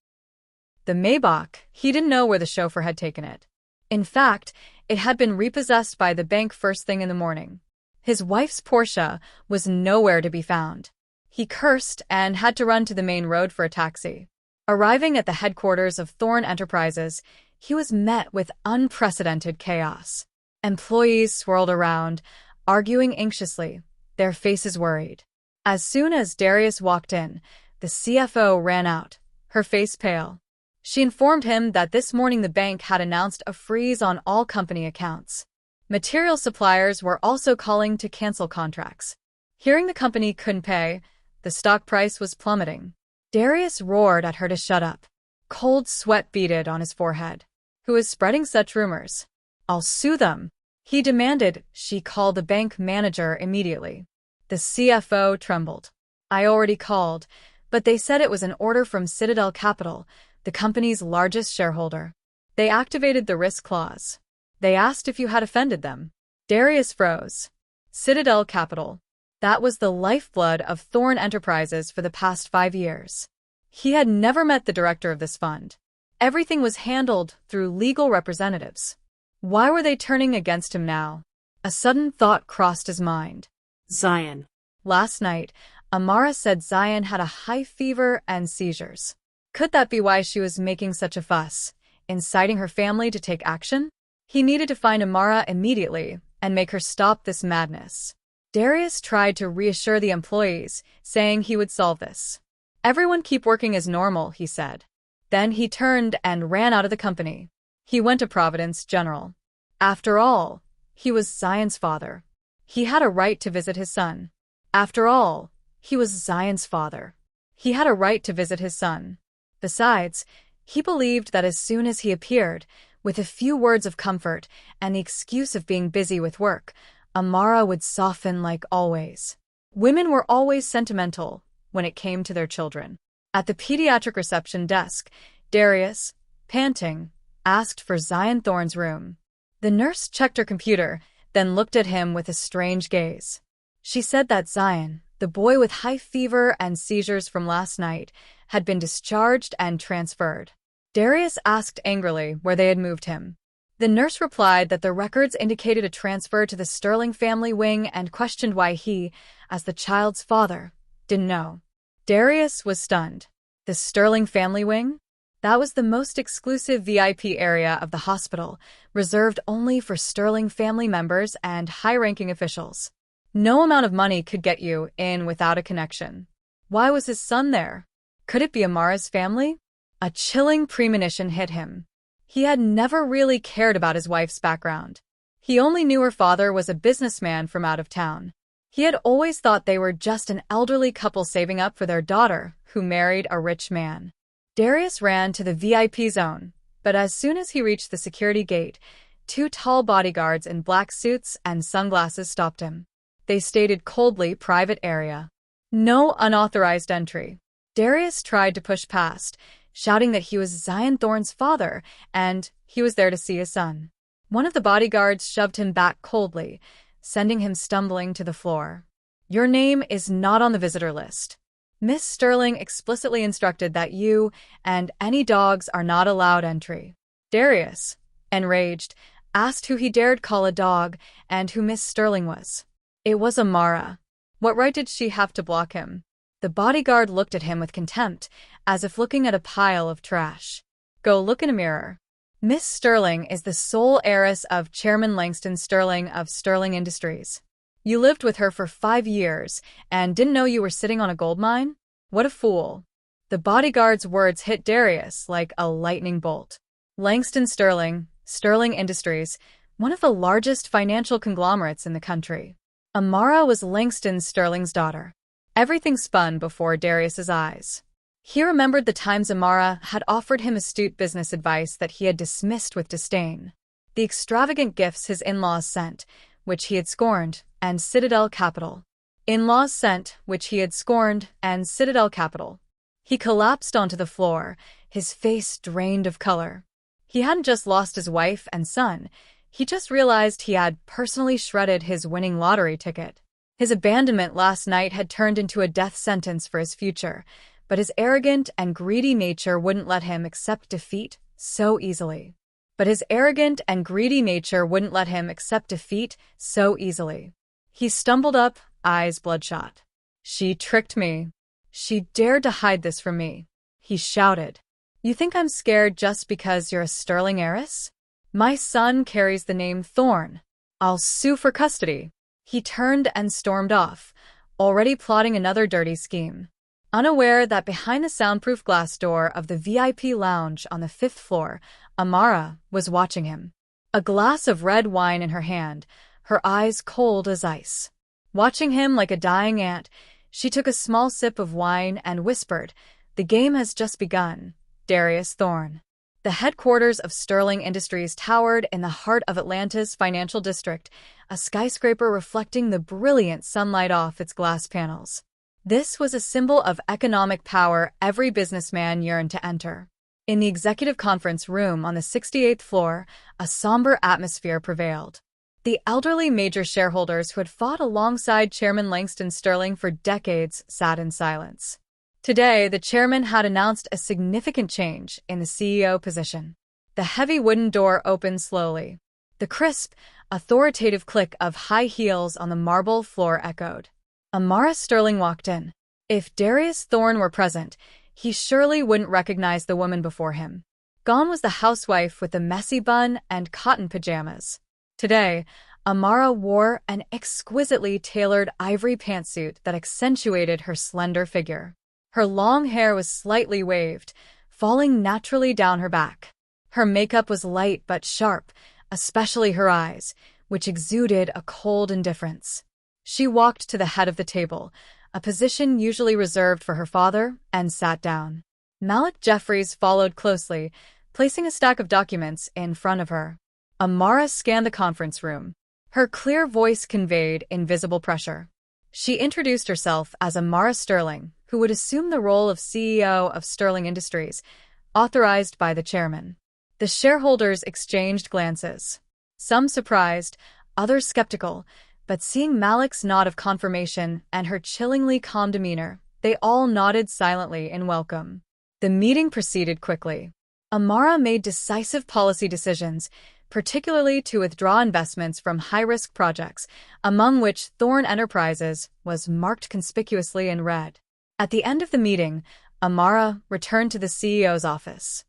The Maybach, he didn't know where the chauffeur had taken it. In fact, it had been repossessed by the bank first thing in the morning. His wife's Porsche was nowhere to be found. He cursed and had to run to the main road for a taxi. Arriving at the headquarters of Thorn Enterprises, he was met with unprecedented chaos. Employees swirled around, arguing anxiously, their faces worried. As soon as Darius walked in, the CFO ran out, her face pale. She informed him that this morning the bank had announced a freeze on all company accounts. Material suppliers were also calling to cancel contracts. Hearing the company couldn't pay, the stock price was plummeting. Darius roared at her to shut up. Cold sweat beaded on his forehead. Who is spreading such rumors? I'll sue them, he demanded. She called the bank manager immediately. The CFO trembled. I already called, but they said it was an order from Citadel Capital, the company's largest shareholder. They activated the risk clause. They asked if you had offended them. Darius froze. Citadel Capital. That was the lifeblood of Thorn Enterprises for the past 5 years. He had never met the director of this fund. Everything was handled through legal representatives. Why were they turning against him now? A sudden thought crossed his mind. Zion. Last night, Amara said Zion had a high fever and seizures. Could that be why she was making such a fuss, inciting her family to take action? He needed to find Amara immediately and make her stop this madness. Darius tried to reassure the employees, saying he would solve this. Everyone keep working as normal, he said. Then he turned and ran out of the company. He went to Providence General. After all, he was Zion's father. He had a right to visit his son. After all, he was Zion's father. He had a right to visit his son. Besides, he believed that as soon as he appeared, with a few words of comfort and the excuse of being busy with work, Amara would soften like always. Women were always sentimental when it came to their children. At the pediatric reception desk, Darius, panting, asked for Zion Thorne's room. The nurse checked her computer, then looked at him with a strange gaze. She said that Zion, the boy with high fever and seizures from last night, had been discharged and transferred. Darius asked angrily where they had moved him. The nurse replied that the records indicated a transfer to the Sterling family wing and questioned why he, as the child's father, didn't know. Darius was stunned. The Sterling family wing? That was the most exclusive VIP area of the hospital, reserved only for Sterling family members and high-ranking officials. No amount of money could get you in without a connection. Why was his son there? Could it be Amara's family? A chilling premonition hit him. He had never really cared about his wife's background. He only knew her father was a businessman from out of town. He had always thought they were just an elderly couple saving up for their daughter, who married a rich man. Darius ran to the VIP zone, but as soon as he reached the security gate, two tall bodyguards in black suits and sunglasses stopped him. They stated coldly, "Private area. No unauthorized entry." Darius tried to push past, shouting that he was Zion Thorne's father and he was there to see his son. One of the bodyguards shoved him back coldly, sending him stumbling to the floor. "Your name is not on the visitor list. Miss Sterling explicitly instructed that you and any dogs are not allowed entry." Darius, enraged, asked who he dared call a dog and who Miss Sterling was. It was Amara. What right did she have to block him? The bodyguard looked at him with contempt, as if looking at a pile of trash. "Go look in a mirror. Miss Sterling is the sole heiress of Chairman Langston Sterling of Sterling Industries. You lived with her for 5 years and didn't know you were sitting on a gold mine? What a fool." The bodyguard's words hit Darius like a lightning bolt. Langston Sterling, Sterling Industries, one of the largest financial conglomerates in the country. Amara was Langston Sterling's daughter. Everything spun before Darius's eyes. He remembered the times Amara had offered him astute business advice that he had dismissed with disdain. The extravagant gifts his in-laws sent, which he had scorned, and Citadel Capital. In-laws sent, which he had scorned, and Citadel Capital. He collapsed onto the floor, his face drained of color. He hadn't just lost his wife and son, he just realized he had personally shredded his winning lottery ticket. His abandonment last night had turned into a death sentence for his future, but his arrogant and greedy nature wouldn't let him accept defeat so easily. He stumbled up, eyes bloodshot. "She tricked me. She dared to hide this from me," he shouted. "You think I'm scared just because you're a Sterling heiress? My son carries the name Thorne. I'll sue for custody." He turned and stormed off, already plotting another dirty scheme. Unaware that behind the soundproof glass door of the VIP lounge on the 5th floor, Amara was watching him. A glass of red wine in her hand, her eyes cold as ice. Watching him like a dying ant, she took a small sip of wine and whispered, "The game has just begun, Darius Thorne." The headquarters of Sterling Industries towered in the heart of Atlanta's financial district, a skyscraper reflecting the brilliant sunlight off its glass panels. This was a symbol of economic power every businessman yearned to enter. In the executive conference room on the 68th floor, a somber atmosphere prevailed. The elderly major shareholders who had fought alongside Chairman Langston Sterling for decades sat in silence. Today, the chairman had announced a significant change in the CEO position. The heavy wooden door opened slowly. The crisp, authoritative click of high heels on the marble floor echoed. Amara Sterling walked in. If Darius Thorne were present, he surely wouldn't recognize the woman before him. Gone was the housewife with the messy bun and cotton pajamas. Today, Amara wore an exquisitely tailored ivory pantsuit that accentuated her slender figure. Her long hair was slightly waved, falling naturally down her back. Her makeup was light but sharp, especially her eyes, which exuded a cold indifference. She walked to the head of the table, a position usually reserved for her father, and sat down. Malik Jeffries followed closely, placing a stack of documents in front of her. Amara scanned the conference room. Her clear voice conveyed invisible pressure. She introduced herself as Amara Sterling, who would assume the role of CEO of Sterling Industries, authorized by the chairman. The shareholders exchanged glances. Some surprised, others skeptical, but seeing Malik's nod of confirmation and her chillingly calm demeanor, they all nodded silently in welcome. The meeting proceeded quickly. Amara made decisive policy decisions, particularly to withdraw investments from high-risk projects, among which Thorn Enterprises was marked conspicuously in red. At the end of the meeting, Amara returned to the CEO's office.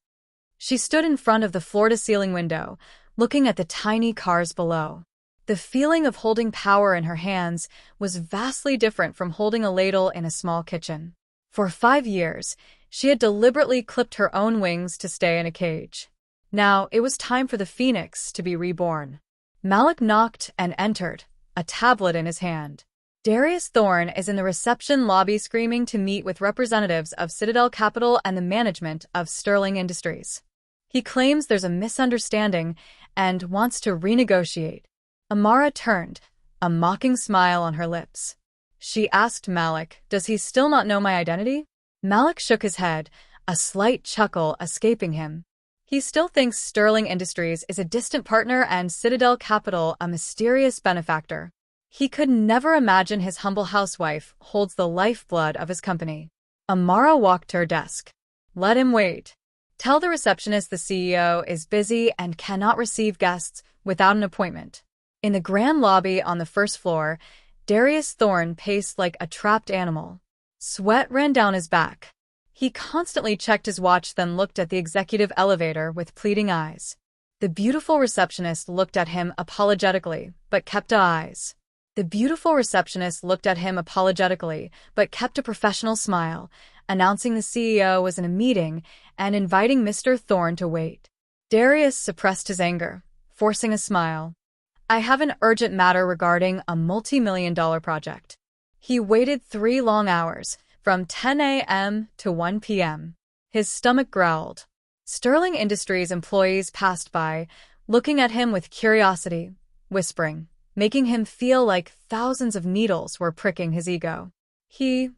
She stood in front of the floor-to-ceiling window, looking at the tiny cars below. The feeling of holding power in her hands was vastly different from holding a ladle in a small kitchen. For 5 years, she had deliberately clipped her own wings to stay in a cage. Now it was time for the phoenix to be reborn. Malik knocked and entered, a tablet in his hand. Darius Thorn is in the reception lobby screaming to meet with representatives of Citadel Capital and the management of Sterling Industries. He claims there's a misunderstanding and wants to renegotiate. Amara turned, a mocking smile on her lips. She asked Malik, "Does he still not know my identity?" Malik shook his head, a slight chuckle escaping him. He still thinks Sterling Industries is a distant partner and Citadel Capital a mysterious benefactor. He could never imagine his humble housewife holds the lifeblood of his company. Amara walked to her desk. "Let him wait. Tell the receptionist the CEO is busy and cannot receive guests without an appointment." In the grand lobby on the first floor, Darius Thorn paced like a trapped animal. Sweat ran down his back. He constantly checked his watch, then looked at the executive elevator with pleading eyes. The beautiful receptionist looked at him apologetically, but kept eyes. The beautiful receptionist looked at him apologetically, but kept a professional smile, announcing the CEO was in a meeting and inviting Mr. Thorn to wait. Darius suppressed his anger, forcing a smile. "I have an urgent matter regarding a multi-million-dollar project." He waited 3 long hours, from 10 a.m. to 1 p.m. His stomach growled. Sterling Industries employees passed by, looking at him with curiosity, whispering, making him feel like thousands of needles were pricking his ego. He,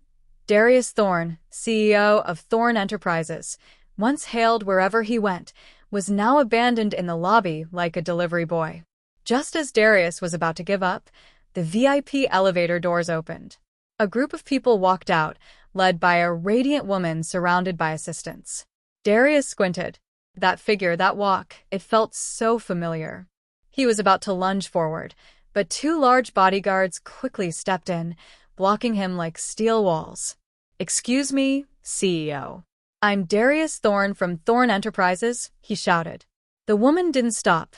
Darius Thorn, CEO of Thorn Enterprises, once hailed wherever he went, was now abandoned in the lobby like a delivery boy. Just as Darius was about to give up, the VIP elevator doors opened. A group of people walked out, led by a radiant woman surrounded by assistants. Darius squinted. That figure, that walk, it felt so familiar. He was about to lunge forward, but 2 large bodyguards quickly stepped in, blocking him like steel walls. "Excuse me, CEO. I'm Darius Thorn from Thorn Enterprises," he shouted. The woman didn't stop,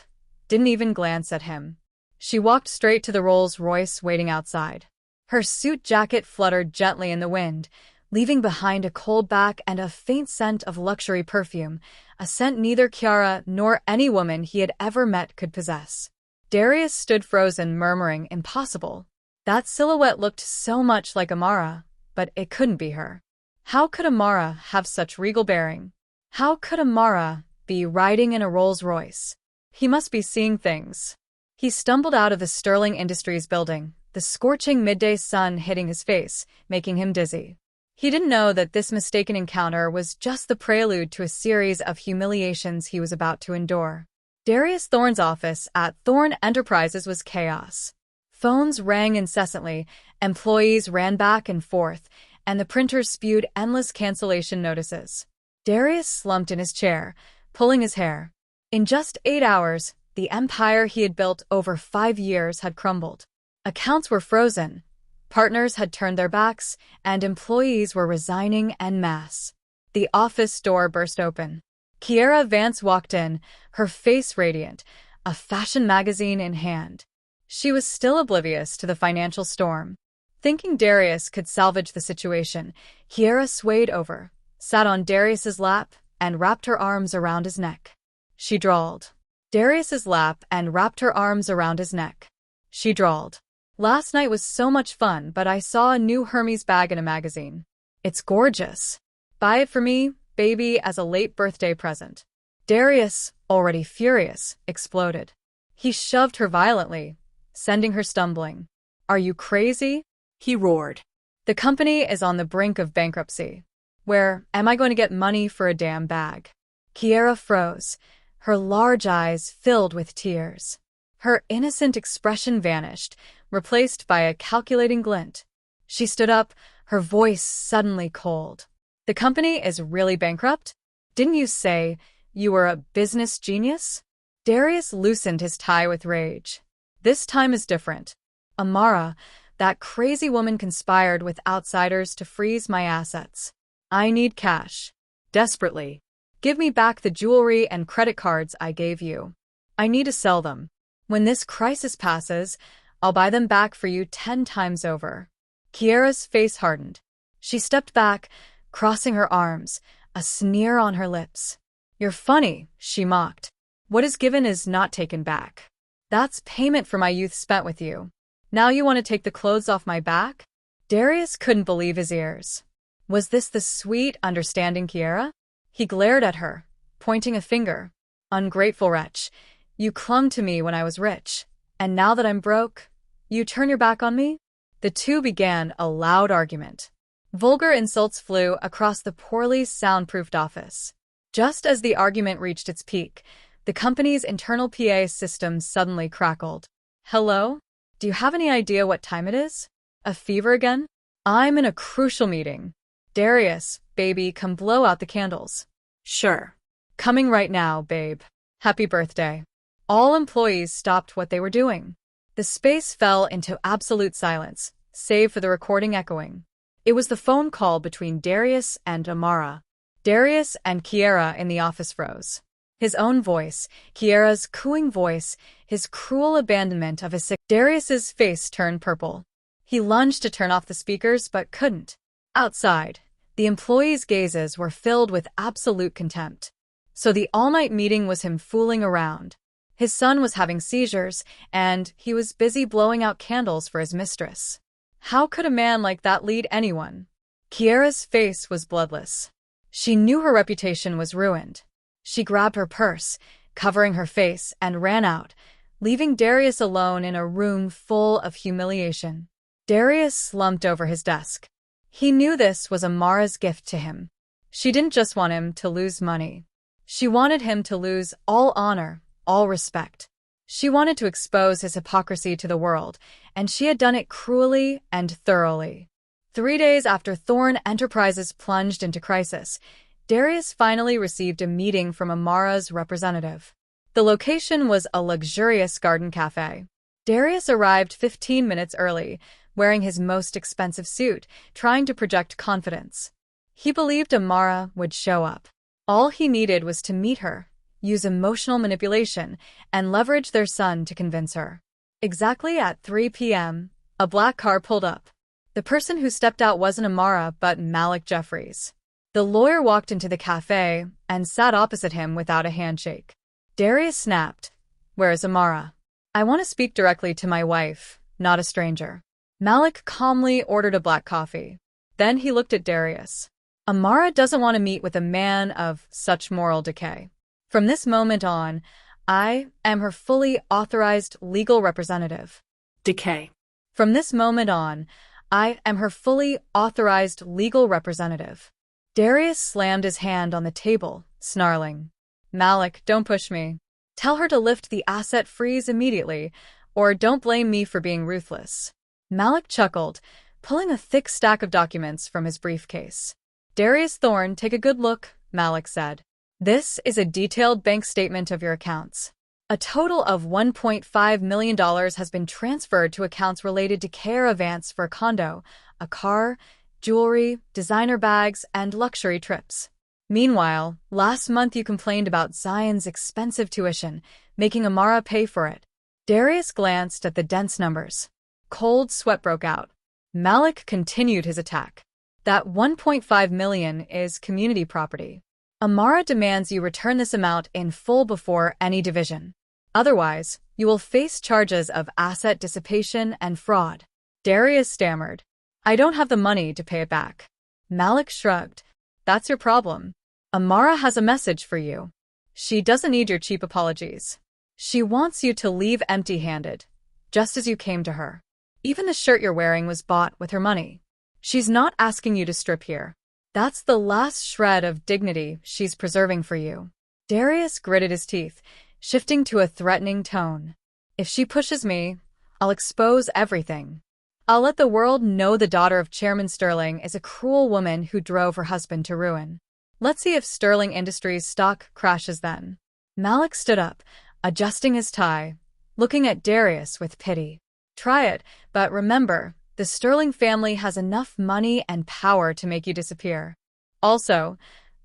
didn't even glance at him. She walked straight to the Rolls-Royce waiting outside. Her suit jacket fluttered gently in the wind, leaving behind a cold back and a faint scent of luxury perfume, a scent neither Kiara nor any woman he had ever met could possess. Darius stood frozen, murmuring, "Impossible." That silhouette looked so much like Amara, but it couldn't be her. How could Amara have such regal bearing? How could Amara be riding in a Rolls-Royce? He must be seeing things. He stumbled out of the Sterling Industries building, the scorching midday sun hitting his face, making him dizzy. He didn't know that this mistaken encounter was just the prelude to a series of humiliations he was about to endure. Darius Thorn's office at Thorn Enterprises was chaos. Phones rang incessantly, employees ran back and forth, and the printers spewed endless cancellation notices. Darius slumped in his chair, pulling his hair. In just 8 hours, the empire he had built over 5 years had crumbled. Accounts were frozen, partners had turned their backs, and employees were resigning en masse. The office door burst open. Kiara Vance walked in, her face radiant, a fashion magazine in hand. She was still oblivious to the financial storm. Thinking Darius could salvage the situation, Kiara swayed over, sat on Darius's lap, and wrapped her arms around his neck. She drawled. Darius's lap and wrapped her arms around his neck. She drawled. "Last night was so much fun, but I saw a new Hermes bag in a magazine. It's gorgeous. Buy it for me, baby, as a late birthday present." Darius, already furious, exploded. He shoved her violently, sending her stumbling. "Are you crazy?" he roared. The company is on the brink of bankruptcy. Where am I going to get money for a damn bag? Kiara froze, her large eyes filled with tears. Her innocent expression vanished, replaced by a calculating glint. She stood up, her voice suddenly cold. The company is really bankrupt? Didn't you say you were a business genius? Darius loosened his tie with rage. This time is different. Amara, that crazy woman conspired with outsiders to freeze my assets. I need cash. Desperately. Give me back the jewelry and credit cards I gave you. I need to sell them. When this crisis passes, I'll buy them back for you 10 times over. Kiara's face hardened. She stepped back, crossing her arms, a sneer on her lips. You're funny, she mocked. What is given is not taken back. That's payment for my youth spent with you. Now you want to take the clothes off my back? Darius couldn't believe his ears. Was this the sweet, understanding Kiara? He glared at her, pointing a finger. Ungrateful wretch. You clung to me when I was rich, and now that I'm broke, you turn your back on me? The two began a loud argument. Vulgar insults flew across the poorly soundproofed office. Just as the argument reached its peak, the company's internal PA system suddenly crackled. Hello? Do you have any idea what time it is? A fever again? I'm in a crucial meeting. Darius, baby, come blow out the candles. Sure. Coming right now, babe. Happy birthday. All employees stopped what they were doing. The space fell into absolute silence, save for the recording echoing. It was the phone call between Darius and Amara. Darius and Kiara in the office froze. His own voice, Kiara's cooing voice, his cruel abandonment of his sick. Darius's face turned purple. He lunged to turn off the speakers but couldn't. Outside, the employees' gazes were filled with absolute contempt. So the all-night meeting was him fooling around. His son was having seizures, and he was busy blowing out candles for his mistress. How could a man like that lead anyone? Kiara's face was bloodless. She knew her reputation was ruined. She grabbed her purse, covering her face, and ran out, leaving Darius alone in a room full of humiliation. Darius slumped over his desk. He knew this was Amara's gift to him. She didn't just want him to lose money. She wanted him to lose all honor, all respect. She wanted to expose his hypocrisy to the world, and she had done it cruelly and thoroughly. 3 days after Thorn Enterprises plunged into crisis, Darius finally received a meeting from Amara's representative. The location was a luxurious garden cafe. Darius arrived 15 minutes early, wearing his most expensive suit, trying to project confidence. He believed Amara would show up. All he needed was to meet her, use emotional manipulation, and leverage their son to convince her. Exactly at 3 p.m., a black car pulled up. The person who stepped out wasn't Amara but Malik Jeffries. The lawyer walked into the cafe and sat opposite him without a handshake. Darius snapped, "Where's Amara? I want to speak directly to my wife, not a stranger." Malik calmly ordered a black coffee. Then he looked at Darius. Amara doesn't want to meet with a man of such moral decay. From this moment on, I am her fully authorized legal representative. Decay. From this moment on, I am her fully authorized legal representative. Darius slammed his hand on the table, snarling. Malik, don't push me. Tell her to lift the asset freeze immediately, or don't blame me for being ruthless. Malik chuckled, pulling a thick stack of documents from his briefcase. Darius Thorn, take a good look, Malik said. This is a detailed bank statement of your accounts. A total of $1.5 million has been transferred to accounts related to caravans for a condo, a car, jewelry, designer bags, and luxury trips. Meanwhile, last month you complained about Zion's expensive tuition, making Amara pay for it. Darius glanced at the dense numbers. Cold sweat broke out. Malik continued his attack. That $1.5 million is community property. Amara demands you return this amount in full before any division. Otherwise, you will face charges of asset dissipation and fraud. Darius stammered. I don't have the money to pay it back. Malik shrugged. That's your problem. Amara has a message for you. She doesn't need your cheap apologies. She wants you to leave empty-handed, just as you came to her. Even the shirt you're wearing was bought with her money. She's not asking you to strip here. That's the last shred of dignity she's preserving for you." Darius gritted his teeth, shifting to a threatening tone. "If she pushes me, I'll expose everything. I'll let the world know the daughter of Chairman Sterling is a cruel woman who drove her husband to ruin. Let's see if Sterling Industries stock crashes then." Malik stood up, adjusting his tie, looking at Darius with pity. "Try it, but remember, the Sterling family has enough money and power to make you disappear. Also,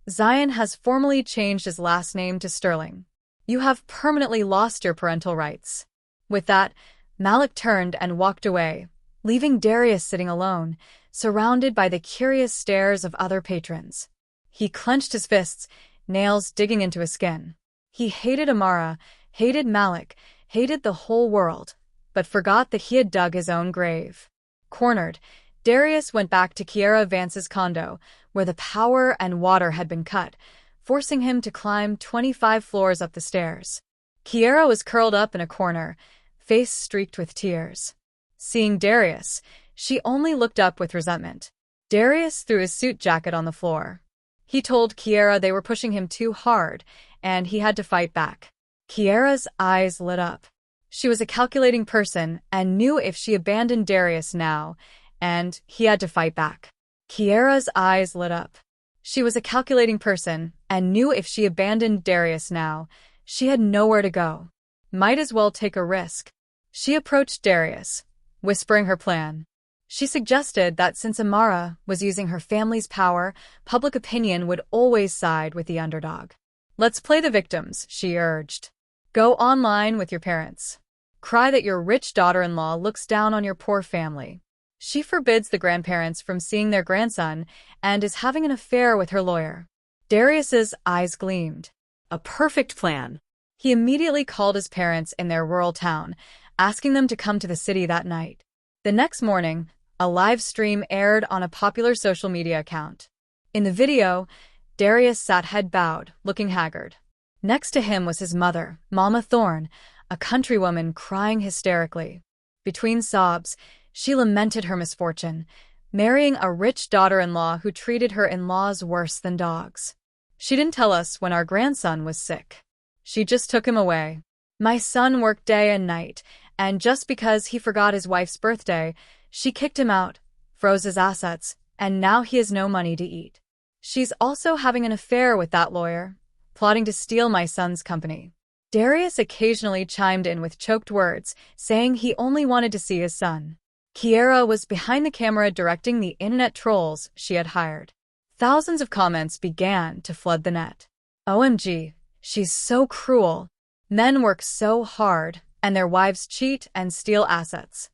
Zion has formally changed his last name to Sterling. You have permanently lost your parental rights." With that, Malik turned and walked away, leaving Darius sitting alone, surrounded by the curious stares of other patrons. He clenched his fists, nails digging into his skin. He hated Amara, hated Malik, hated the whole world, but forgot that he had dug his own grave. Cornered, Darius went back to Kiara Vance's condo, where the power and water had been cut, forcing him to climb 25 floors up the stairs. Kiara was curled up in a corner, face streaked with tears. Seeing Darius, she only looked up with resentment. Darius threw his suit jacket on the floor. He told Kiara they were pushing him too hard, and he had to fight back. Kiara's eyes lit up. She was a calculating person and knew if she abandoned Darius now, and he had to fight back. Kiara's eyes lit up. She was a calculating person and knew if she abandoned Darius now, she had nowhere to go. Might as well take a risk. She approached Darius, whispering her plan. She suggested that since Amara was using her family's power, public opinion would always side with the underdog. "Let's play the victims," she urged. "Go online with your parents. Cry that your rich daughter-in-law looks down on your poor family. She forbids the grandparents from seeing their grandson and is having an affair with her lawyer." Darius's eyes gleamed. A perfect plan. He immediately called his parents in their rural town, asking them to come to the city that night. The next morning, a live stream aired on a popular social media account. In the video, Darius sat head bowed, looking haggard. Next to him was his mother, Mama Thorne, a countrywoman crying hysterically. Between sobs, she lamented her misfortune, marrying a rich daughter-in-law who treated her in-laws worse than dogs. "She didn't tell us when our grandson was sick. She just took him away. My son worked day and night, and just because he forgot his wife's birthday, she kicked him out, froze his assets, and now he has no money to eat. She's also having an affair with that lawyer, plotting to steal my son's company." Darius occasionally chimed in with choked words, saying he only wanted to see his son. Kiara was behind the camera directing the internet trolls she had hired. Thousands of comments began to flood the net. "OMG, she's so cruel. Men work so hard, and their wives cheat and steal assets.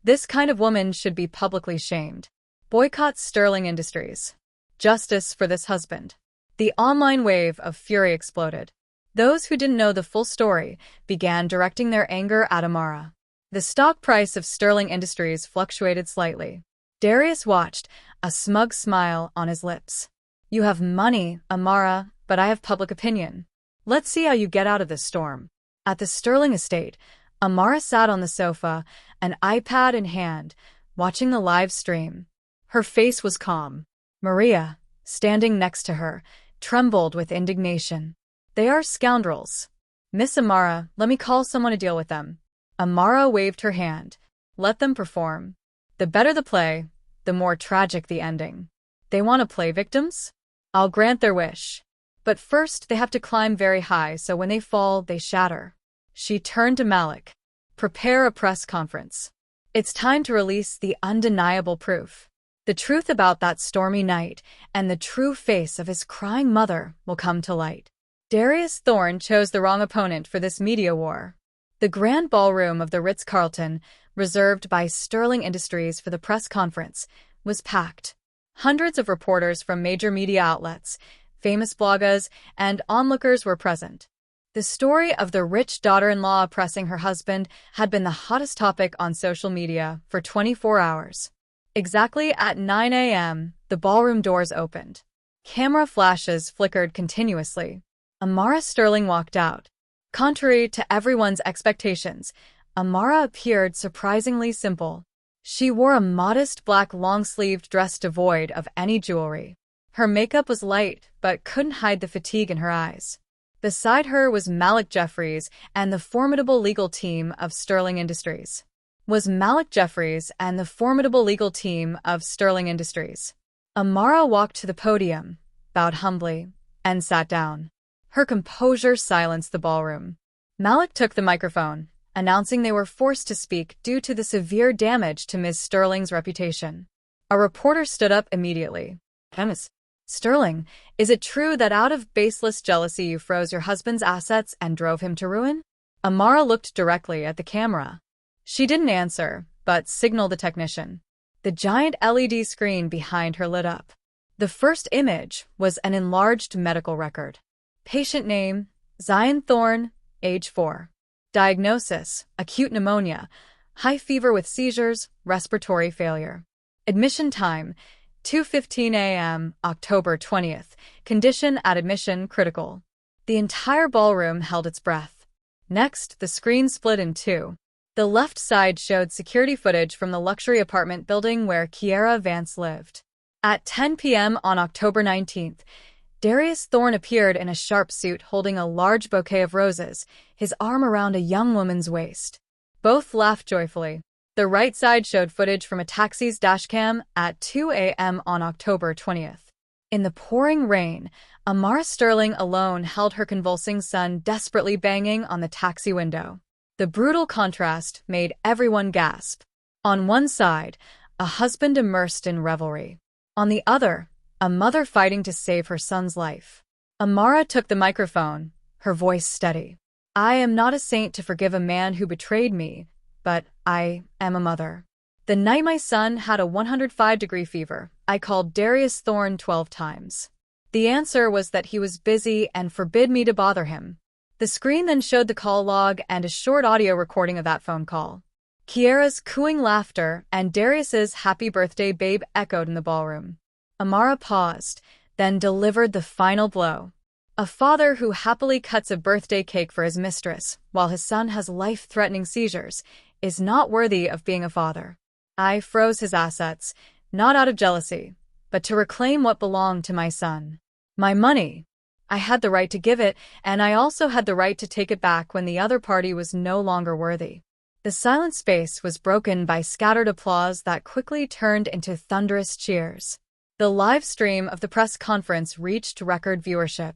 This kind of woman should be publicly shamed. Boycott Sterling Industries. Justice for this husband." The online wave of fury exploded. Those who didn't know the full story began directing their anger at Amara. The stock price of Sterling Industries fluctuated slightly. Darius watched, a smug smile on his lips. "You have money, Amara, but I have public opinion. Let's see how you get out of this storm." At the Sterling estate, Amara sat on the sofa, an iPad in hand, watching the live stream. Her face was calm. Maria, standing next to her, trembled with indignation. "They are scoundrels. Miss Amara, let me call someone to deal with them." Amara waved her hand. "Let them perform. The better the play, the more tragic the ending. They want to play victims? I'll grant their wish. But first they have to climb very high so when they fall, they shatter." She turned to Malik. "Prepare a press conference. It's time to release the undeniable proof. The truth about that stormy night and the true face of his crying mother will come to light." Darius Thorne chose the wrong opponent for this media war. The grand ballroom of the Ritz-Carlton, reserved by Sterling Industries for the press conference, was packed. Hundreds of reporters from major media outlets, famous bloggers, and onlookers were present. The story of the rich daughter-in-law oppressing her husband had been the hottest topic on social media for 24 hours. Exactly at 9 a.m., the ballroom doors opened. Camera flashes flickered continuously. Amara Sterling walked out. Contrary to everyone's expectations, Amara appeared surprisingly simple. She wore a modest black long-sleeved dress devoid of any jewelry. Her makeup was light, but couldn't hide the fatigue in her eyes. Beside her was Malik Jeffries and the formidable legal team of Sterling Industries. Amara walked to the podium, bowed humbly, and sat down. Her composure silenced the ballroom. Malik took the microphone, announcing they were forced to speak due to the severe damage to Ms. Sterling's reputation. A reporter stood up immediately. "Ms. Sterling, is it true that out of baseless jealousy you froze your husband's assets and drove him to ruin?" Amara looked directly at the camera. She didn't answer, but signaled the technician. The giant LED screen behind her lit up. The first image was an enlarged medical record. Patient name, Zion Thorne, age 4. Diagnosis, acute pneumonia, high fever with seizures, respiratory failure. Admission time, 2:15 a.m., October 20th. Condition at admission critical. The entire ballroom held its breath. Next, the screen split in two. The left side showed security footage from the luxury apartment building where Kiara Vance lived. At 10 p.m. on October 19th, Darius Thorne appeared in a sharp suit holding a large bouquet of roses, his arm around a young woman's waist. Both laughed joyfully. The right side showed footage from a taxi's dashcam at 2 a.m. on October 20th. In the pouring rain, Amara Sterling alone held her convulsing son desperately banging on the taxi window. The brutal contrast made everyone gasp. On one side, a husband immersed in revelry. On the other, a mother fighting to save her son's life. Amara took the microphone, her voice steady. "I am not a saint to forgive a man who betrayed me, but I am a mother. The night my son had a 105-degree fever, I called Darius Thorne 12 times. The answer was that he was busy and forbid me to bother him." The screen then showed the call log and a short audio recording of that phone call. Kiara's cooing laughter and Darius's "happy birthday, babe" echoed in the ballroom. Amara paused, then delivered the final blow. A father who happily cuts a birthday cake for his mistress while his son has life-threatening seizures is not worthy of being a father. I froze his assets, not out of jealousy, but to reclaim what belonged to my son. My money. I had the right to give it, and I also had the right to take it back when the other party was no longer worthy. The silent space was broken by scattered applause that quickly turned into thunderous cheers. The live stream of the press conference reached record viewership.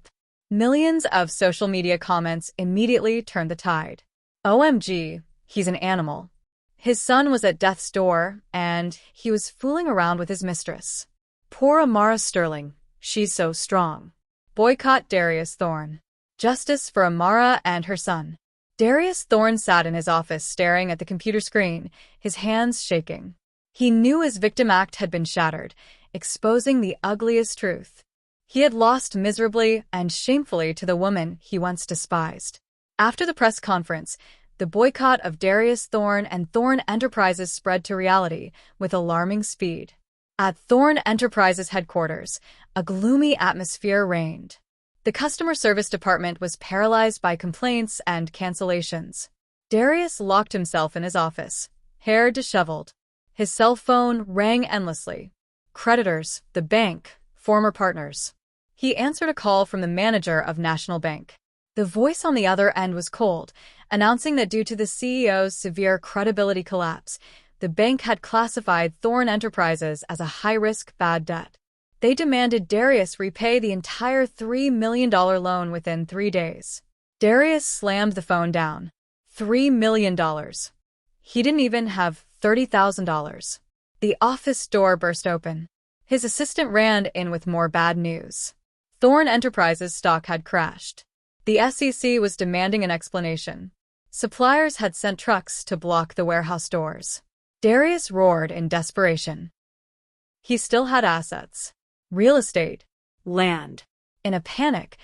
Millions of social media comments immediately turned the tide. OMG, he's an animal. His son was at death's door, and he was fooling around with his mistress. Poor Amara Sterling, she's so strong. Boycott Darius Thorne. Justice for Amara and her son. Darius Thorne sat in his office staring at the computer screen, his hands shaking. He knew his victim act had been shattered, exposing the ugliest truth. He had lost miserably and shamefully to the woman he once despised. After the press conference, the boycott of Darius Thorne and Thorne Enterprises spread to reality with alarming speed. At Thorne Enterprises headquarters, a gloomy atmosphere reigned. The customer service department was paralyzed by complaints and cancellations. Darius locked himself in his office, hair disheveled. His cell phone rang endlessly. Creditors, the bank, former partners. He answered a call from the manager of National Bank. The voice on the other end was cold, announcing that due to the CEO's severe credibility collapse, the bank had classified Thorne Enterprises as a high-risk bad debt. They demanded Darius repay the entire $3 million loan within 3 days. Darius slammed the phone down. $3 million. He didn't even have $30,000. The office door burst open. His assistant ran in with more bad news. Thorne Enterprises stock had crashed. The SEC was demanding an explanation. Suppliers had sent trucks to block the warehouse doors. Darius roared in desperation. He still had assets. Real estate. Land. In a panic,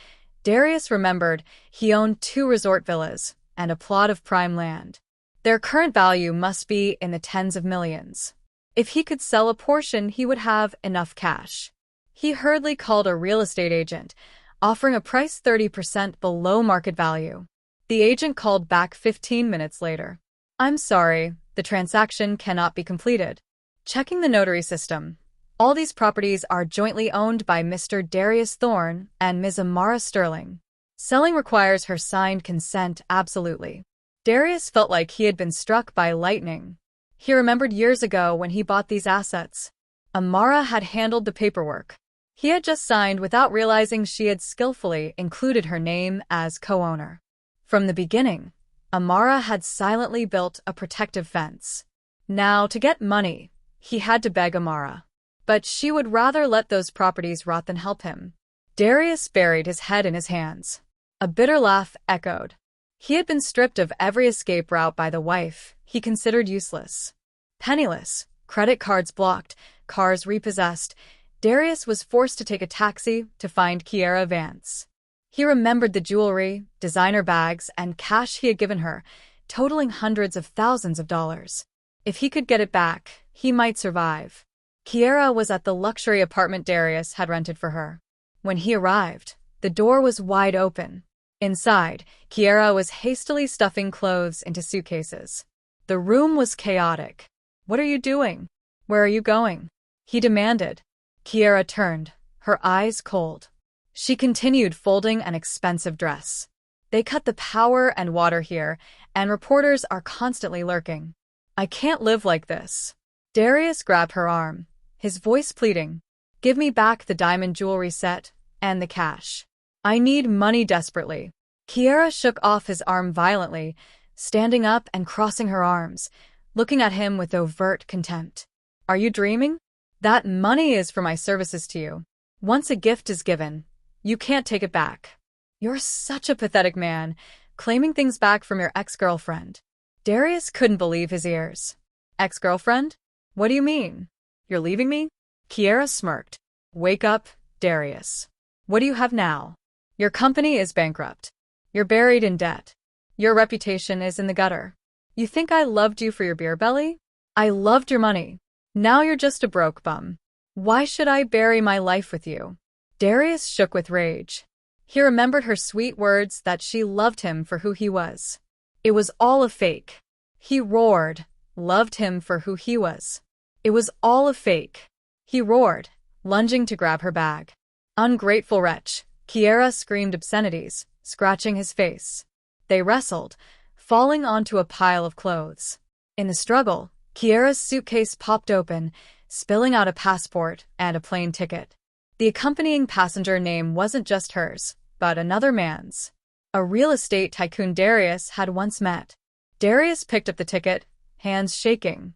Darius remembered he owned 2 resort villas and a plot of prime land. Their current value must be in the tens of millions. If he could sell a portion, he would have enough cash. He hurriedly called a real estate agent, offering a price 30% below market value. The agent called back 15 minutes later. I'm sorry, the transaction cannot be completed. Checking the notary system. All these properties are jointly owned by Mr. Darius Thorne and Ms. Amara Sterling. Selling requires her signed consent absolutely. Darius felt like he had been struck by lightning. He remembered years ago when he bought these assets. Amara had handled the paperwork. He had just signed without realizing she had skillfully included her name as co-owner. From the beginning, Amara had silently built a protective fence. Now, to get money, he had to beg Amara. But she would rather let those properties rot than help him. Darius buried his head in his hands. A bitter laugh echoed. He had been stripped of every escape route by the wife he considered useless. Penniless, credit cards blocked, cars repossessed, Darius was forced to take a taxi to find Kiara Vance. He remembered the jewelry, designer bags, and cash he had given her, totaling hundreds of thousands of dollars. If he could get it back, he might survive. Kiara was at the luxury apartment Darius had rented for her. When he arrived, the door was wide open. Inside, Kiara was hastily stuffing clothes into suitcases. The room was chaotic. "What are you doing? Where are you going?" he demanded. Kiara turned, her eyes cold. She continued folding an expensive dress. "They cut the power and water here, and reporters are constantly lurking. I can't live like this." Darius grabbed her arm, his voice pleading. "Give me back the diamond jewelry set and the cash. I need money desperately." Kiara shook off his arm violently, standing up and crossing her arms, looking at him with overt contempt. "Are you dreaming? That money is for my services to you. Once a gift is given, you can't take it back. You're such a pathetic man, claiming things back from your ex-girlfriend." Darius couldn't believe his ears. "Ex-girlfriend? What do you mean? You're leaving me?" Kiara smirked. "Wake up, Darius. What do you have now? Your company is bankrupt. You're buried in debt. Your reputation is in the gutter. You think I loved you for your beer belly? I loved your money. Now you're just a broke bum. Why should I bury my life with you?" Darius shook with rage. He remembered her sweet words that she loved him for who he was. It was all a fake. He roared, loved him for who he was. It was all a fake. He roared, lunging to grab her bag. "Ungrateful wretch," Kiara screamed obscenities, scratching his face. They wrestled, falling onto a pile of clothes. In the struggle, Kiara's suitcase popped open, spilling out a passport and a plane ticket. The accompanying passenger name wasn't just hers, but another man's. A real estate tycoon Darius had once met. Darius picked up the ticket, hands shaking.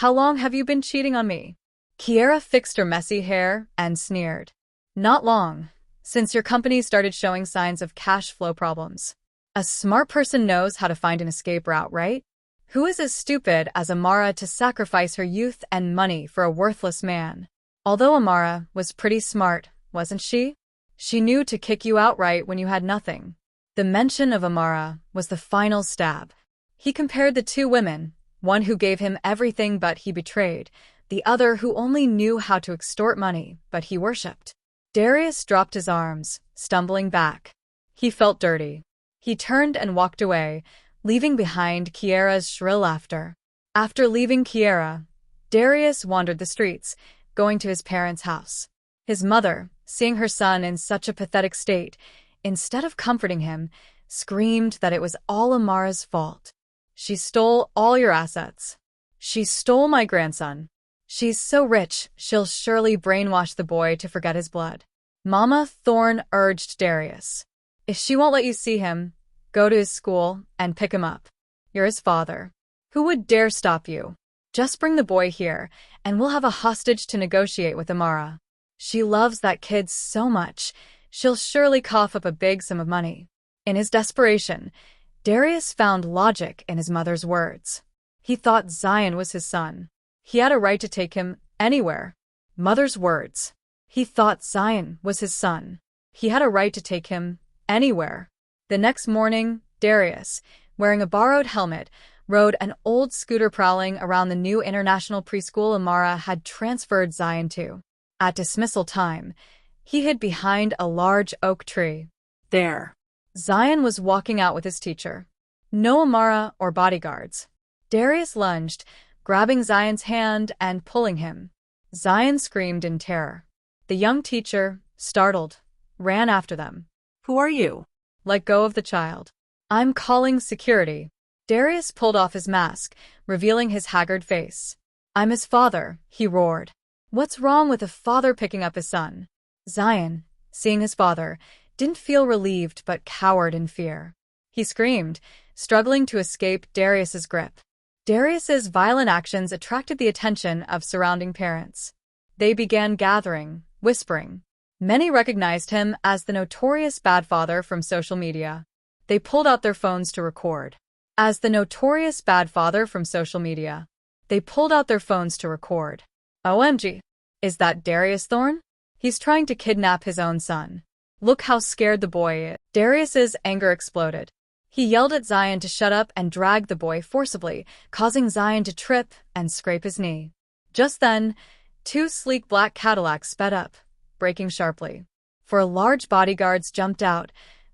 "How long have you been cheating on me?" Kiara fixed her messy hair and sneered. "Not long, since your company started showing signs of cash flow problems. A smart person knows how to find an escape route, right? Who is as stupid as Amara to sacrifice her youth and money for a worthless man?" Although Amara was pretty smart, wasn't she? She knew to kick you outright when you had nothing. The mention of Amara was the final stab. He compared the two women, one who gave him everything but he betrayed, the other who only knew how to extort money but he worshipped. Darius dropped his arms, stumbling back. He felt dirty. He turned and walked away, leaving behind Kiara's shrill laughter. After leaving Kiara, Darius wandered the streets, going to his parents' house. His mother, seeing her son in such a pathetic state, instead of comforting him, screamed that it was all Amara's fault. "She stole all your assets. She stole my grandson. She's so rich, she'll surely brainwash the boy to forget his blood." Mama Thorne urged Darius. "If she won't let you see him, go to his school and pick him up. You're his father. Who would dare stop you? Just bring the boy here, and we'll have a hostage to negotiate with Amara. She loves that kid so much, she'll surely cough up a big sum of money." In his desperation, Darius found logic in his mother's words. He thought Zion was his son. He had a right to take him anywhere. Mother's words. He thought Zion was his son. He had a right to take him anywhere. The next morning, Darius, wearing a borrowed helmet, rode an old scooter prowling around the new international preschool Amara had transferred Zion to. At dismissal time, he hid behind a large oak tree. There. Zion was walking out with his teacher. No Amara or bodyguards. Darius lunged, grabbing Zion's hand and pulling him. Zion screamed in terror. The young teacher, startled, ran after them. Who are you? Let go of the child. I'm calling security. Darius pulled off his mask, revealing his haggard face. I'm his father, he roared. What's wrong with a father picking up his son? Zion, seeing his father, didn't feel relieved but cowered in fear. He screamed, struggling to escape Darius's grip. Darius's violent actions attracted the attention of surrounding parents. They began gathering, whispering. Many recognized him as the notorious bad father from social media. They pulled out their phones to record. As the notorious bad father from social media. They pulled out their phones to record. OMG. Is that Darius Thorne? He's trying to kidnap his own son. Look how scared the boy is. Darius's anger exploded. He yelled at Zion to shut up and dragged the boy forcibly, causing Zion to trip and scrape his knee. Just then, two sleek black Cadillacs sped up, braking sharply. Four large bodyguards jumped out,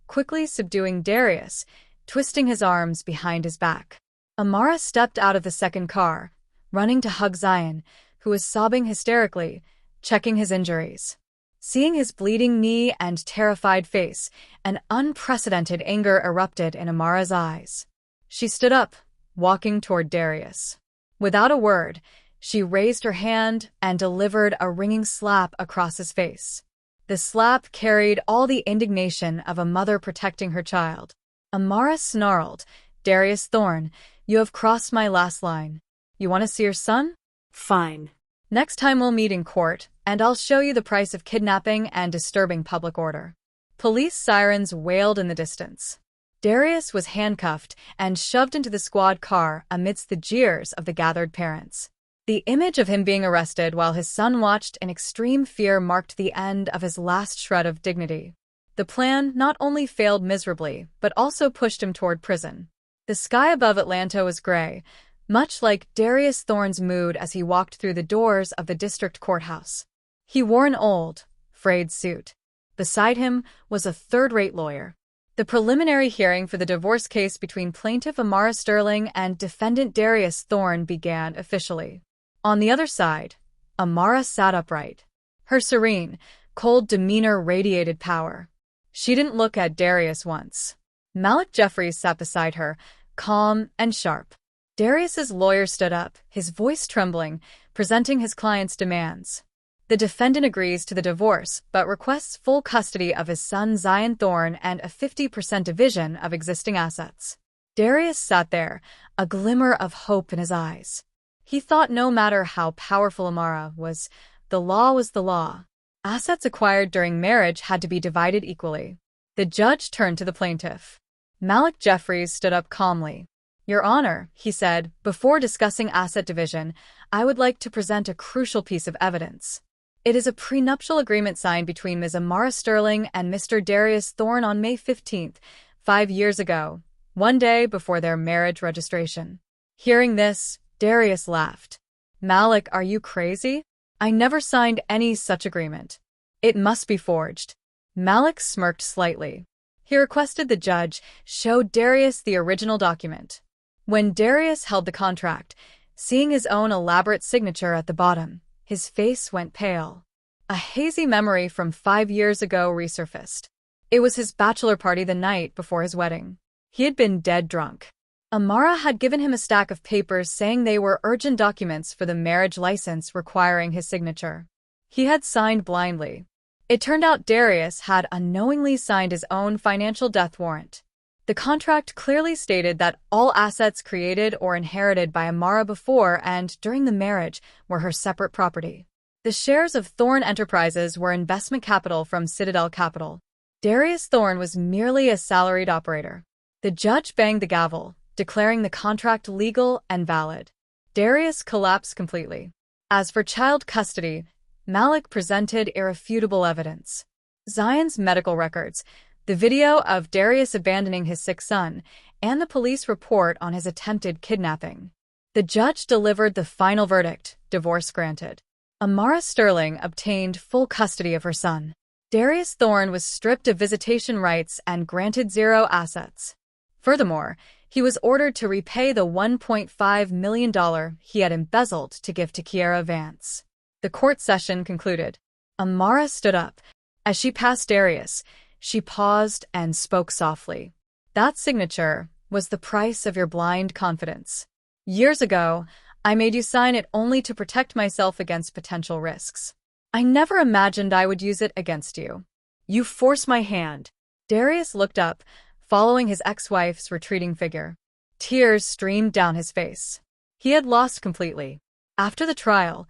quickly subduing Darius, twisting his arms behind his back. Amara stepped out of the second car, running to hug Zion, who was sobbing hysterically, checking his injuries. Seeing his bleeding knee and terrified face, an unprecedented anger erupted in Amara's eyes. She stood up, walking toward Darius. Without a word, she raised her hand and delivered a ringing slap across his face. The slap carried all the indignation of a mother protecting her child. Amara snarled, Darius Thorne, you have crossed my last line. You want to see your son? Fine. Next time we'll meet in court, and I'll show you the price of kidnapping and disturbing public order. Police sirens wailed in the distance. Darius was handcuffed and shoved into the squad car amidst the jeers of the gathered parents. The image of him being arrested while his son watched in extreme fear marked the end of his last shred of dignity. The plan not only failed miserably, but also pushed him toward prison. The sky above Atlanta was gray, much like Darius Thorne's mood as he walked through the doors of the district courthouse. He wore an old, frayed suit. Beside him was a third-rate lawyer. The preliminary hearing for the divorce case between plaintiff Amara Sterling and defendant Darius Thorne began officially. On the other side, Amara sat upright. Her serene, cold demeanor radiated power. She didn't look at Darius once. Malik Jeffries sat beside her, calm and sharp. Darius's lawyer stood up, his voice trembling, presenting his client's demands. The defendant agrees to the divorce, but requests full custody of his son Zion Thorne and a 50% division of existing assets. Darius sat there, a glimmer of hope in his eyes. He thought no matter how powerful Amara was, the law was the law. Assets acquired during marriage had to be divided equally. The judge turned to the plaintiff. Malik Jeffries stood up calmly. Your Honor, he said, before discussing asset division, I would like to present a crucial piece of evidence. It is a prenuptial agreement signed between Ms. Amara Sterling and Mr. Darius Thorne on May 15th, 5 years ago, one day before their marriage registration. Hearing this, Darius laughed. Malik, are you crazy? I never signed any such agreement. It must be forged. Malik smirked slightly. He requested the judge show Darius the original document. When Darius held the contract, seeing his own elaborate signature at the bottom, his face went pale. A hazy memory from 5 years ago resurfaced. It was his bachelor party the night before his wedding. He had been dead drunk. Amara had given him a stack of papers saying they were urgent documents for the marriage license requiring his signature. He had signed blindly. It turned out Darius had unknowingly signed his own financial death warrant. The contract clearly stated that all assets created or inherited by Amara before and during the marriage were her separate property. The shares of Thorne Enterprises were investment capital from Citadel Capital. Darius Thorne was merely a salaried operator. The judge banged the gavel, declaring the contract legal and valid. Darius collapsed completely. As for child custody, Malik presented irrefutable evidence. Zion's medical records, the video of Darius abandoning his sick son, and the police report on his attempted kidnapping. The judge delivered the final verdict, divorce granted. Amara Sterling obtained full custody of her son. Darius Thorne was stripped of visitation rights and granted 0 assets. Furthermore, He was ordered to repay the $1.5 million he had embezzled to give to Kiara Vance. The court session concluded. Amara stood up. As she passed Darius, she paused and spoke softly. That signature was the price of your blind confidence. Years ago, I made you sign it only to protect myself against potential risks. I never imagined I would use it against you. You forced my hand. Darius looked up, following his ex-wife's retreating figure. Tears streamed down his face. He had lost completely. After the trial,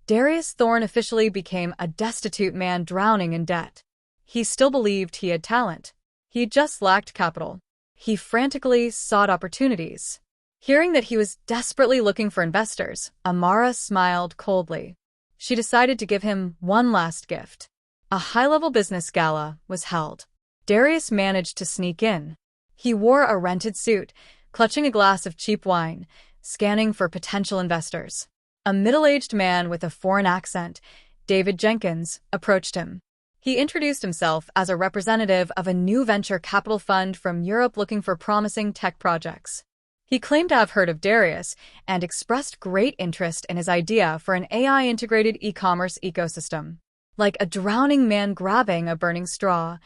Darius Thorne officially became a destitute man drowning in debt. He still believed he had talent. He just lacked capital. He frantically sought opportunities. Hearing that he was desperately looking for investors, Amara smiled coldly. She decided to give him one last gift. A high-level business gala was held. Darius managed to sneak in. He wore a rented suit, clutching a glass of cheap wine, scanning for potential investors. A middle-aged man with a foreign accent, David Jenkins, approached him. He introduced himself as a representative of a new venture capital fund from Europe looking for promising tech projects. He claimed to have heard of Darius and expressed great interest in his idea for an AI-integrated e-commerce ecosystem. Like a drowning man grabbing a burning straw,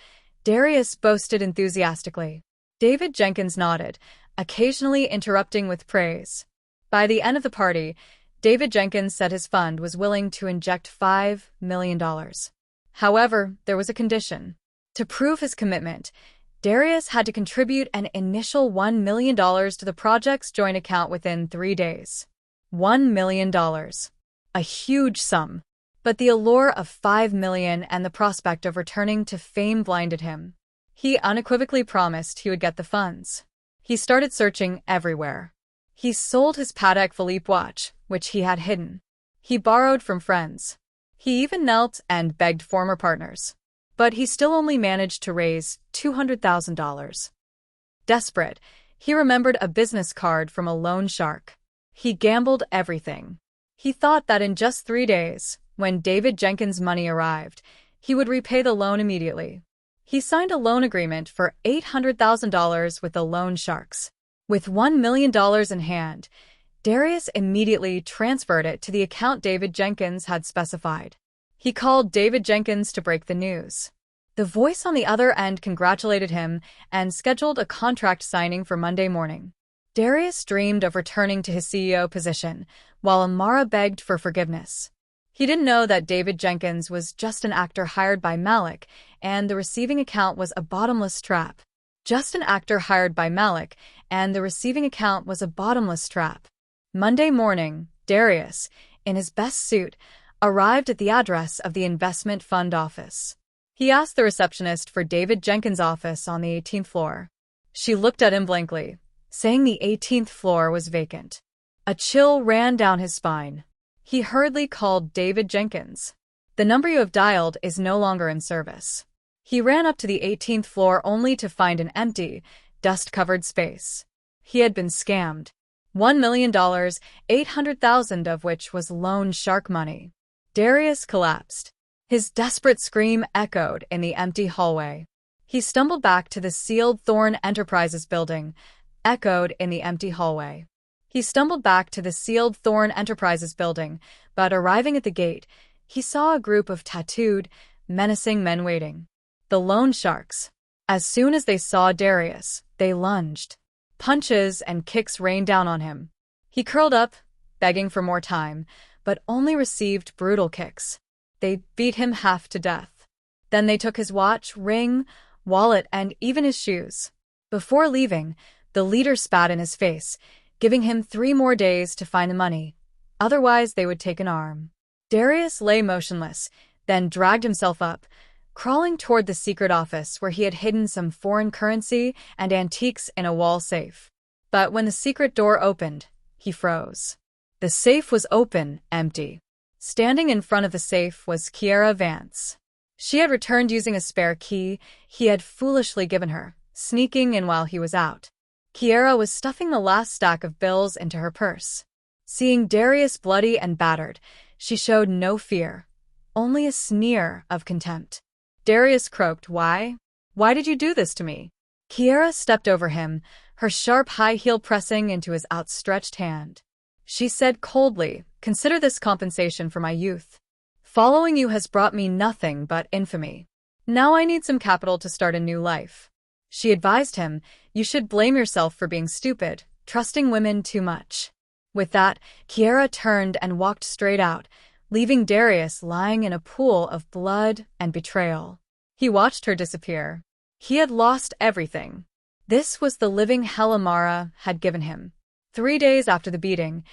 Darius boasted enthusiastically. David Jenkins nodded, occasionally interrupting with praise. By the end of the party, David Jenkins said his fund was willing to inject $5 million. However, there was a condition. To prove his commitment, Darius had to contribute an initial $1 million to the project's joint account within 3 days. $1 million. A huge sum. But the allure of $5 million and the prospect of returning to fame blinded him. He unequivocally promised he would get the funds. He started searching everywhere. He sold his Patek Philippe watch, which he had hidden. He borrowed from friends. He even knelt and begged former partners. But he still only managed to raise $200,000. Desperate, he remembered a business card from a loan shark. He gambled everything. He thought that in just 3 days, when David Jenkins' money arrived, he would repay the loan immediately. He signed a loan agreement for $800,000 with the loan sharks. With $1 million in hand, Darius immediately transferred it to the account David Jenkins had specified. He called David Jenkins to break the news. The voice on the other end congratulated him and scheduled a contract signing for Monday morning. Darius dreamed of returning to his CEO position, while Amara begged for forgiveness. He didn't know that David Jenkins was just an actor hired by Malik, and the receiving account was a bottomless trap. Just an actor hired by Malik, and the receiving account was a bottomless trap. Monday morning, Darius, in his best suit, arrived at the address of the investment fund office. He asked the receptionist for David Jenkins' office on the 18th floor. She looked at him blankly, saying the 18th floor was vacant. A chill ran down his spine. He hurriedly called David Jenkins. The number you have dialed is no longer in service. He ran up to the 18th floor only to find an empty, dust-covered space. He had been scammed. $1 million, $800,000 of which was loan shark money. Darius collapsed. His desperate scream echoed in the empty hallway. He stumbled back to the sealed Thorne Enterprises building, echoed in the empty hallway. He stumbled back to the sealed Thorne Enterprises building, but arriving at the gate, he saw a group of tattooed, menacing men waiting. The loan sharks. As soon as they saw Darius, they lunged. Punches and kicks rained down on him. He curled up, begging for more time, but only received brutal kicks. They beat him half to death. Then they took his watch, ring, wallet, and even his shoes. Before leaving, the leader spat in his face, giving him 3 more days to find the money. Otherwise, they would take an arm. Darius lay motionless, then dragged himself up, crawling toward the secret office where he had hidden some foreign currency and antiques in a wall safe. But when the secret door opened, he froze. The safe was open, empty. Standing in front of the safe was Kiara Vance. She had returned using a spare key he had foolishly given her, sneaking in while he was out. Kiara was stuffing the last stack of bills into her purse. Seeing Darius bloody and battered, she showed no fear, only a sneer of contempt. Darius croaked, "Why? Why did you do this to me?" Kiara stepped over him, her sharp high heel pressing into his outstretched hand. She said coldly, "Consider this compensation for my youth. Following you has brought me nothing but infamy. Now I need some capital to start a new life." She advised him, "You should blame yourself for being stupid, trusting women too much." With that, Kiara turned and walked straight out, leaving Darius lying in a pool of blood and betrayal. He watched her disappear. He had lost everything. This was the living hell Amara had given him. 3 days after the beating,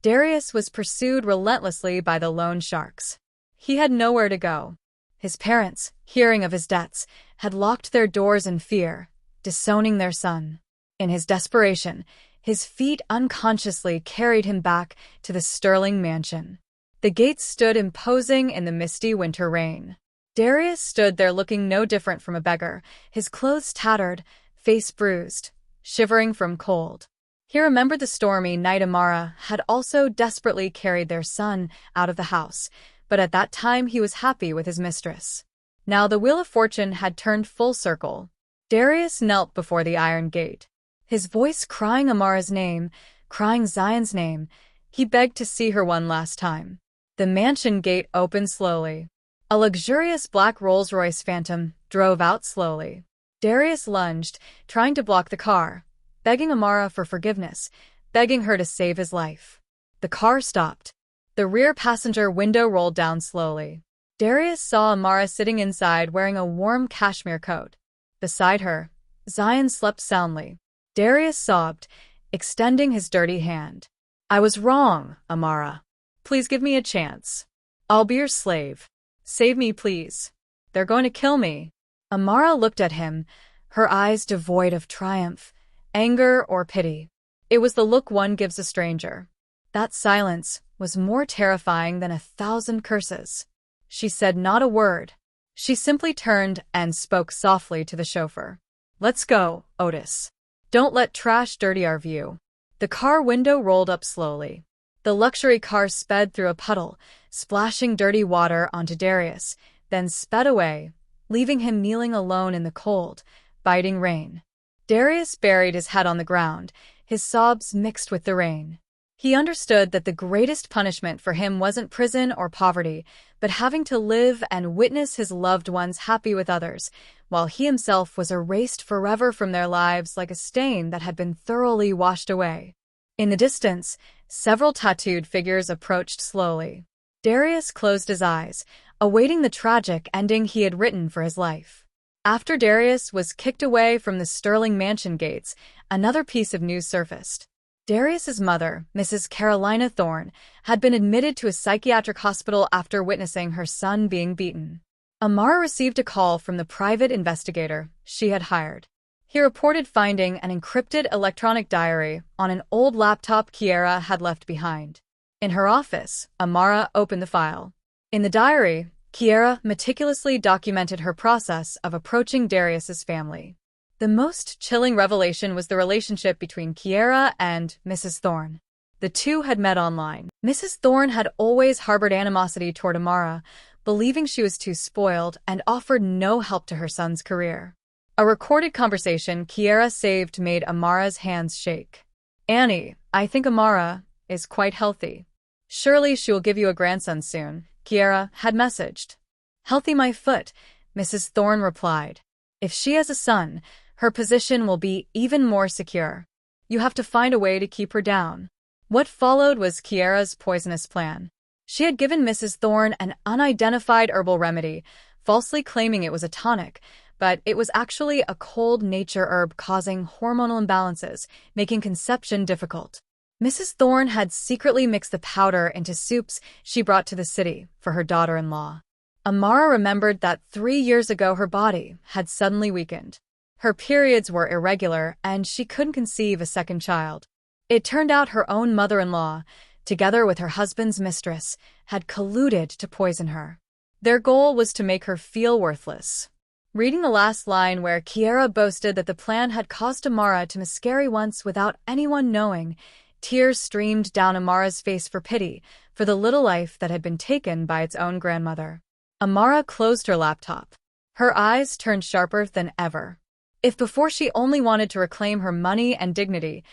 Darius was pursued relentlessly by the loan sharks. He had nowhere to go. His parents, hearing of his debts, had locked their doors in fear, disowning their son. In his desperation, his feet unconsciously carried him back to the Sterling mansion. The gates stood imposing in the misty winter rain. Darius stood there looking no different from a beggar, his clothes tattered, face bruised, shivering from cold. He remembered the stormy night Amara had also desperately carried their son out of the house, but at that time he was happy with his mistress. Now the wheel of fortune had turned full circle. Darius knelt before the iron gate. His voice crying Amara's name, crying Zion's name, he begged to see her one last time. The mansion gate opened slowly. A luxurious black Rolls-Royce Phantom drove out slowly. Darius lunged, trying to block the car, begging Amara for forgiveness, begging her to save his life. The car stopped. The rear passenger window rolled down slowly. Darius saw Amara sitting inside wearing a warm cashmere coat. Beside her, Zion slept soundly. Darius sobbed, extending his dirty hand. "I was wrong, Amara. Please give me a chance. I'll be your slave. Save me, please. They're going to kill me." Amara looked at him, her eyes devoid of triumph, anger, or pity. It was the look one gives a stranger. That silence was more terrifying than 1,000 curses. She said not a word. She simply turned and spoke softly to the chauffeur. "Let's go, Otis. Don't let trash dirty our view." The car window rolled up slowly. The luxury car sped through a puddle, splashing dirty water onto Darius, then sped away, leaving him kneeling alone in the cold, biting rain. Darius buried his head on the ground, his sobs mixed with the rain. He understood that the greatest punishment for him wasn't prison or poverty, but having to live and witness his loved ones happy with others, while he himself was erased forever from their lives like a stain that had been thoroughly washed away. In the distance, several tattooed figures approached slowly. Darius closed his eyes, awaiting the tragic ending he had written for his life. After Darius was kicked away from the Sterling mansion gates, another piece of news surfaced. Darius's mother, Mrs. Carolina Thorne, had been admitted to a psychiatric hospital after witnessing her son being beaten. Amara received a call from the private investigator she had hired. He reported finding an encrypted electronic diary on an old laptop Kiara had left behind. In her office, Amara opened the file. In the diary, Kiara meticulously documented her process of approaching Darius's family. The most chilling revelation was the relationship between Kiara and Mrs. Thorne. The two had met online. Mrs. Thorne had always harbored animosity toward Amara, believing she was too spoiled and offered no help to her son's career. A recorded conversation Kiara saved made Amara's hands shake. "Annie, I think Amara is quite healthy. Surely she will give you a grandson soon," Kiara had messaged. "Healthy my foot," Mrs. Thorne replied. "If she has a son, her position will be even more secure. You have to find a way to keep her down." What followed was Kiara's poisonous plan. She had given Mrs. Thorne an unidentified herbal remedy, falsely claiming it was a tonic, but it was actually a cold nature herb causing hormonal imbalances, making conception difficult. Mrs. Thorne had secretly mixed the powder into soups she brought to the city for her daughter-in-law. Amara remembered that 3 years ago her body had suddenly weakened. Her periods were irregular and she couldn't conceive a second child. It turned out her own mother-in-law, together with her husband's mistress, had colluded to poison her. Their goal was to make her feel worthless. Reading the last line where Kiara boasted that the plan had caused Amara to miscarry once without anyone knowing, tears streamed down Amara's face for pity for the little life that had been taken by its own grandmother. Amara closed her laptop. Her eyes turned sharper than ever. If before she only wanted to reclaim her money and dignity,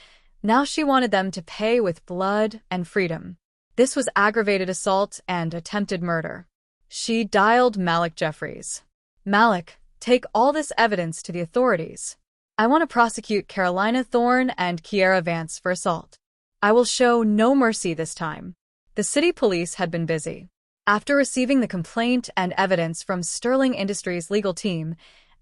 now she wanted them to pay with blood and freedom. This was aggravated assault and attempted murder. She dialed Malik Jeffries. "Malik, take all this evidence to the authorities. I want to prosecute Carolina Thorne and Kiara Vance for assault. I will show no mercy this time." The city police had been busy. After receiving the complaint and evidence from Sterling Industries' legal team,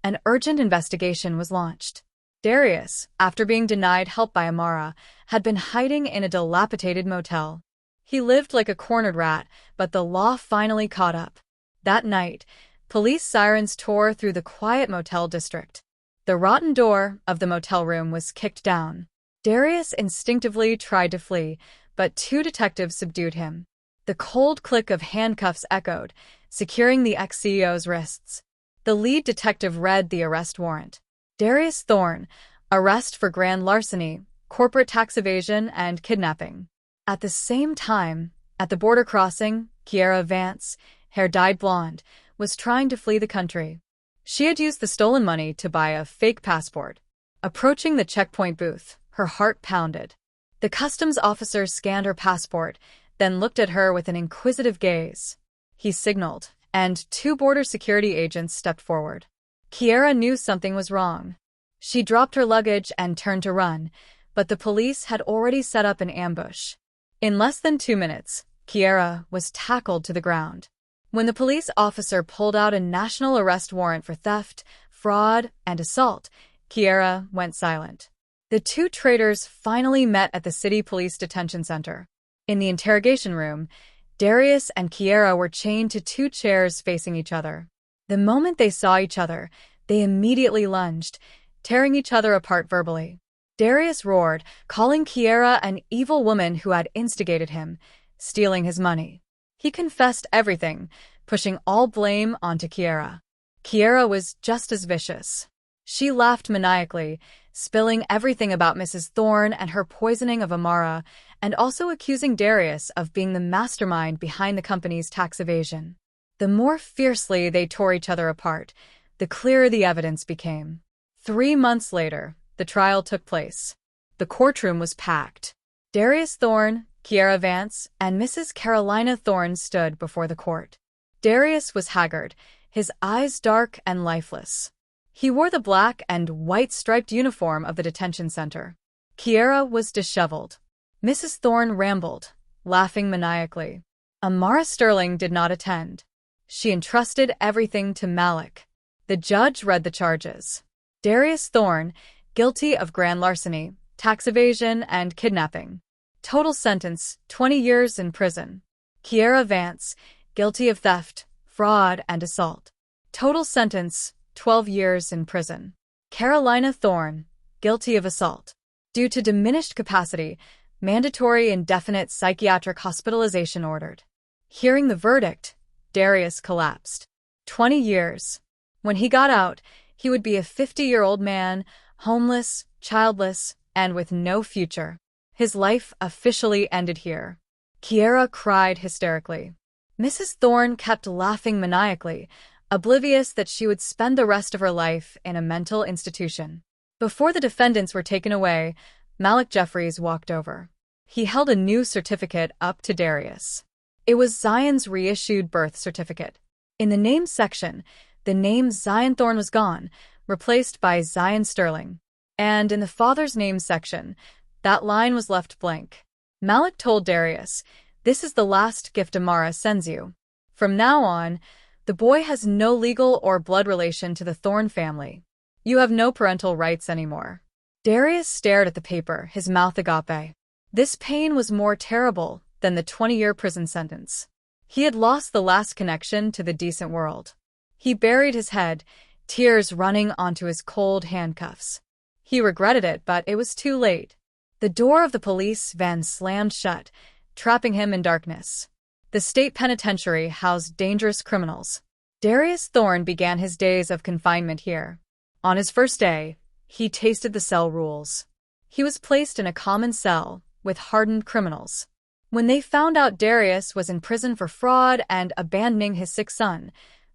an urgent investigation was launched. Darius, after being denied help by Amara, had been hiding in a dilapidated motel. He lived like a cornered rat, but the law finally caught up. That night, police sirens tore through the quiet motel district. The rotten door of the motel room was kicked down. Darius instinctively tried to flee, but two detectives subdued him. The cold click of handcuffs echoed, securing the ex-CEO's wrists. The lead detective read the arrest warrant. Darius Thorne, arrest for grand larceny, corporate tax evasion, and kidnapping. At the same time, at the border crossing, Kiara Vance, hair dyed blonde, was trying to flee the country. She had used the stolen money to buy a fake passport. Approaching the checkpoint booth, her heart pounded. The customs officer scanned her passport, then looked at her with an inquisitive gaze. He signaled, and two border security agents stepped forward. Kiara knew something was wrong. She dropped her luggage and turned to run, but the police had already set up an ambush. In less than 2 minutes, Kiara was tackled to the ground. When the police officer pulled out a national arrest warrant for theft, fraud, and assault, Kiara went silent. The two traitors finally met at the city police detention center. In the interrogation room, Darius and Kiara were chained to two chairs facing each other. The moment they saw each other, they immediately lunged, tearing each other apart verbally. Darius roared, calling Kiara an evil woman who had instigated him, stealing his money. He confessed everything, pushing all blame onto Kiara. Kiara was just as vicious. She laughed maniacally, spilling everything about Mrs. Thorne and her poisoning of Amara, and also accusing Darius of being the mastermind behind the company's tax evasion. The more fiercely they tore each other apart, the clearer the evidence became. 3 months later, the trial took place. The courtroom was packed. Darius Thorne, Kiara Vance, and Mrs. Carolina Thorne stood before the court. Darius was haggard, his eyes dark and lifeless. He wore the black and white striped uniform of the detention center. Kiara was disheveled. Mrs. Thorne rambled, laughing maniacally. Amara Sterling did not attend. She entrusted everything to Malik. The judge read the charges. Darius Thorne, guilty of grand larceny, tax evasion, and kidnapping. Total sentence, 20 years in prison. Kiara Vance, guilty of theft, fraud, and assault. Total sentence, 12 years in prison. Carolina Thorne, guilty of assault. Due to diminished capacity, mandatory indefinite psychiatric hospitalization ordered. Hearing the verdict, Darius collapsed. 20 years. When he got out, he would be a 50-year-old man, homeless, childless, and with no future. His life officially ended here. Kiara cried hysterically. Mrs. Thorne kept laughing maniacally, oblivious that she would spend the rest of her life in a mental institution. Before the defendants were taken away, Malik Jeffries walked over. He held a new certificate up to Darius. It was Zion's reissued birth certificate. In the name section, the name Zion Thorne was gone, replaced by Zion Sterling. And in the father's name section, that line was left blank. Malik told Darius, "This is the last gift Amara sends you. From now on, the boy has no legal or blood relation to the Thorne family. You have no parental rights anymore." Darius stared at the paper, his mouth agape. This pain was more terrible than the 20-year prison sentence. He had lost the last connection to the decent world. He buried his head, tears running onto his cold handcuffs. He regretted it, but it was too late. The door of the police van slammed shut, trapping him in darkness. The state penitentiary housed dangerous criminals. Darius Thorne began his days of confinement here. On his first day, he tasted the cell rules. He was placed in a common cell with hardened criminals. When they found out Darius was in prison for fraud and abandoning his sick son,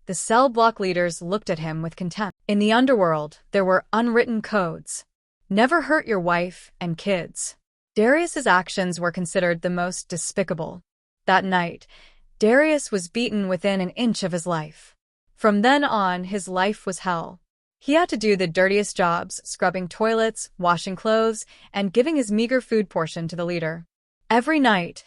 The cell block leaders looked at him with contempt. In the underworld, there were unwritten codes. Never hurt your wife and kids. Darius's actions were considered the most despicable. That night, Darius was beaten within an inch of his life. From then on, his life was hell. He had to do the dirtiest jobs, scrubbing toilets, washing clothes, and giving his meager food portion to the leader. Every night,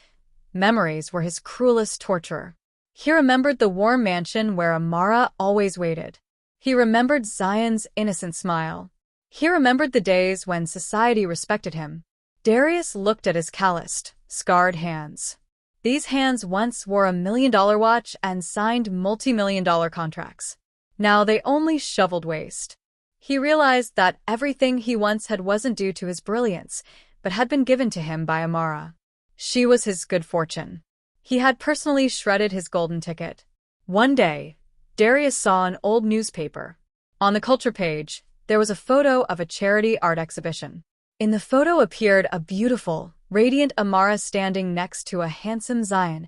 memories were his cruelest torture. He remembered the warm mansion where Amara always waited. He remembered Zion's innocent smile. He remembered the days when society respected him. Darius looked at his calloused, scarred hands. These hands once wore a $1 million watch and signed multi-million-dollar contracts. Now they only shoveled waste. He realized that everything he once had wasn't due to his brilliance, but had been given to him by Amara. She was his good fortune. He had personally shredded his golden ticket. One day, Darius saw an old newspaper. On the culture page, there was a photo of a charity art exhibition. In the photo appeared a beautiful, radiant Amara standing next to a handsome Zion,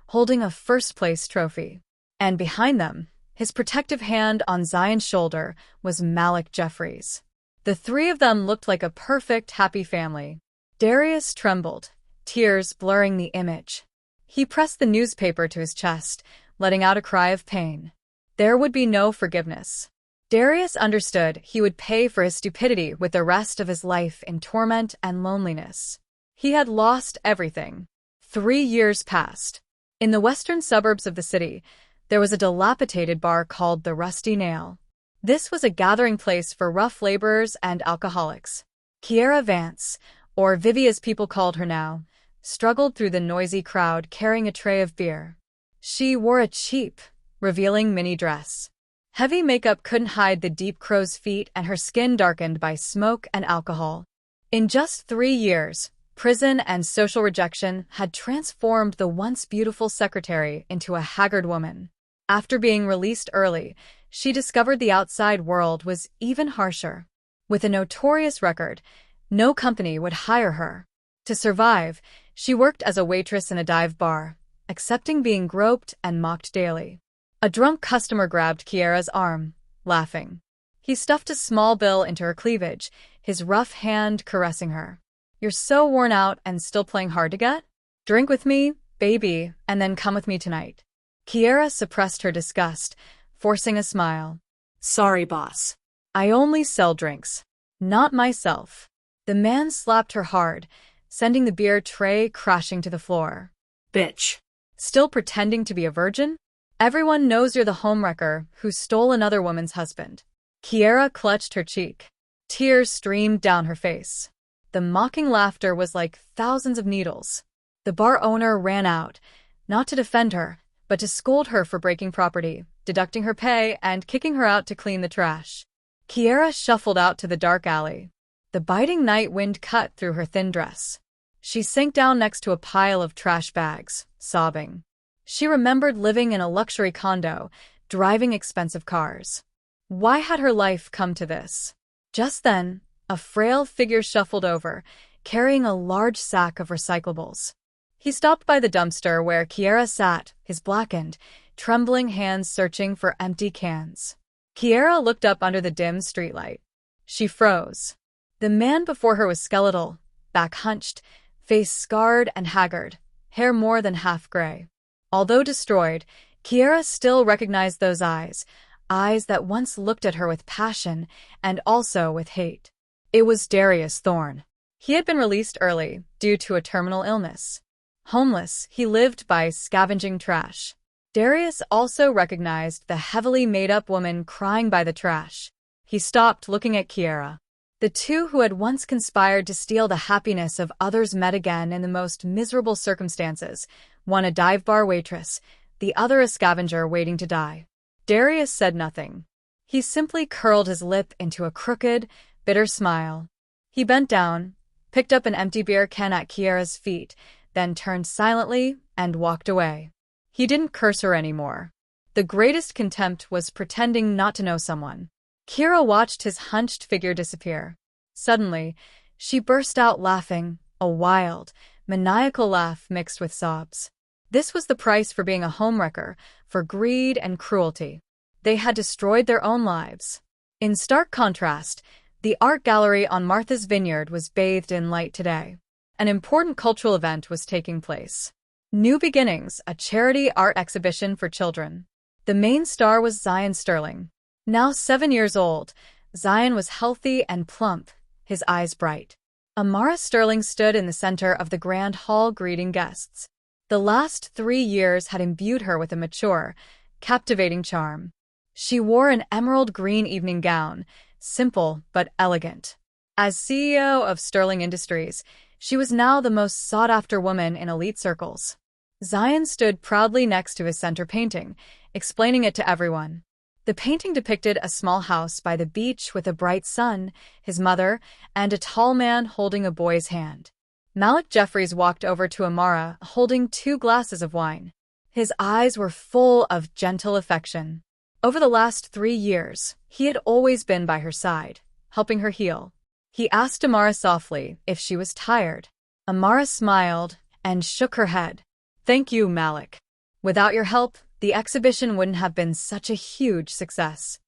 holding a first-place trophy. And behind them, his protective hand on Zion's shoulder, was Malik Jeffries. The three of them looked like a perfect, happy family. Darius trembled, tears blurring the image. He pressed the newspaper to his chest, letting out a cry of pain. There would be no forgiveness. Darius understood he would pay for his stupidity with the rest of his life in torment and loneliness. He had lost everything. 3 years passed. In the western suburbs of the city, there was a dilapidated bar called the Rusty Nail. This was a gathering place for rough laborers and alcoholics. Kiara Vance, or Vivi as people called her now, struggled through the noisy crowd carrying a tray of beer. She wore a cheap, revealing mini dress. Heavy makeup couldn't hide the deep crow's feet, and her skin darkened by smoke and alcohol. In just 3 years, prison and social rejection had transformed the once beautiful secretary into a haggard woman. After being released early, she discovered the outside world was even harsher. With a notorious record, no company would hire her. To survive, she worked as a waitress in a dive bar, accepting being groped and mocked daily. A drunk customer grabbed Kiara's arm, laughing. He stuffed a small bill into her cleavage, his rough hand caressing her. "You're so worn out and still playing hard to get? Drink with me, baby, and then come with me tonight." Kiara suppressed her disgust, forcing a smile. Sorry, boss. "I only sell drinks. Not myself." The man slapped her hard, sending the beer tray crashing to the floor. Bitch. Still pretending to be a virgin? Everyone knows you're the homewrecker who stole another woman's husband. Kiara clutched her cheek. Tears streamed down her face. The mocking laughter was like thousands of needles. The bar owner ran out, not to defend her, but to scold her for breaking property, deducting her pay, and kicking her out to clean the trash. Kiara shuffled out to the dark alley. The biting night wind cut through her thin dress. She sank down next to a pile of trash bags, sobbing. She remembered living in a luxury condo, driving expensive cars. Why had her life come to this? Just then, a frail figure shuffled over, carrying a large sack of recyclables. He stopped by the dumpster where Kiara sat, his blackened, trembling hands searching for empty cans. Kiara looked up under the dim streetlight. She froze. The man before her was skeletal, back hunched, face scarred and haggard, hair more than half gray. Although destroyed, Kiara still recognized those eyes that once looked at her with passion and also with hate. It was Darius Thorne. He had been released early due to a terminal illness. Homeless, he lived by scavenging trash. Darius also recognized the heavily made-up woman crying by the trash. He stopped looking at Kiara. The two who had once conspired to steal the happiness of others met again in the most miserable circumstances, one a dive bar waitress, the other a scavenger waiting to die. Darius said nothing. He simply curled his lip into a crooked, bitter smile. He bent down, picked up an empty beer can at Kiara's feet, then turned silently and walked away. He didn't curse her anymore. The greatest contempt was pretending not to know someone. Kiara watched his hunched figure disappear. Suddenly, she burst out laughing, a wild, maniacal laugh mixed with sobs. This was the price for being a homewrecker, for greed and cruelty. They had destroyed their own lives. In stark contrast, the art gallery on Martha's Vineyard was bathed in light today. An important cultural event was taking place. New Beginnings, a charity art exhibition for children. The main star was Zion Sterling. Now 7 years old, Zion was healthy and plump, his eyes bright. Amara Sterling stood in the center of the grand hall greeting guests. The last 3 years had imbued her with a mature, captivating charm. She wore an emerald green evening gown, simple but elegant. As CEO of Sterling Industries, she was now the most sought-after woman in elite circles. Zion stood proudly next to his center painting, explaining it to everyone. The painting depicted a small house by the beach with a bright sun, his mother, and a tall man holding a boy's hand. Malik Jeffries walked over to Amara, holding 2 glasses of wine. His eyes were full of gentle affection. Over the last 3 years, he had always been by her side, helping her heal. He asked Amara softly if she was tired. Amara smiled and shook her head. "Thank you, Malik. Without your help, the exhibition wouldn't have been such a huge success."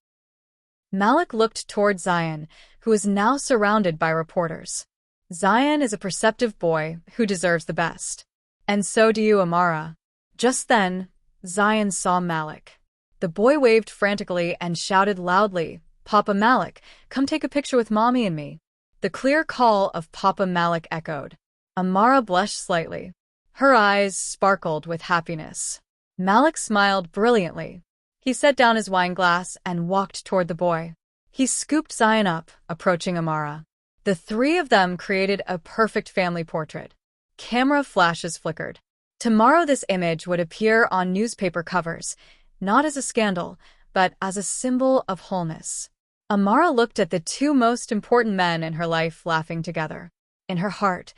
Malik looked toward Zion, who was now surrounded by reporters. Zion is a perceptive boy who deserves the best. And so do you, Amara. Just then, Zion saw Malik. The boy waved frantically and shouted loudly, "Papa Malik, come take a picture with Mommy and me." The clear call of Papa Malik echoed. Amara blushed slightly. Her eyes sparkled with happiness. Malik smiled brilliantly. He set down his wine glass and walked toward the boy. He scooped Zion up, approaching Amara. The 3 of them created a perfect family portrait. Camera flashes flickered. Tomorrow this image would appear on newspaper covers, not as a scandal, but as a symbol of wholeness. Amara looked at the 2 most important men in her life laughing together. In her heart,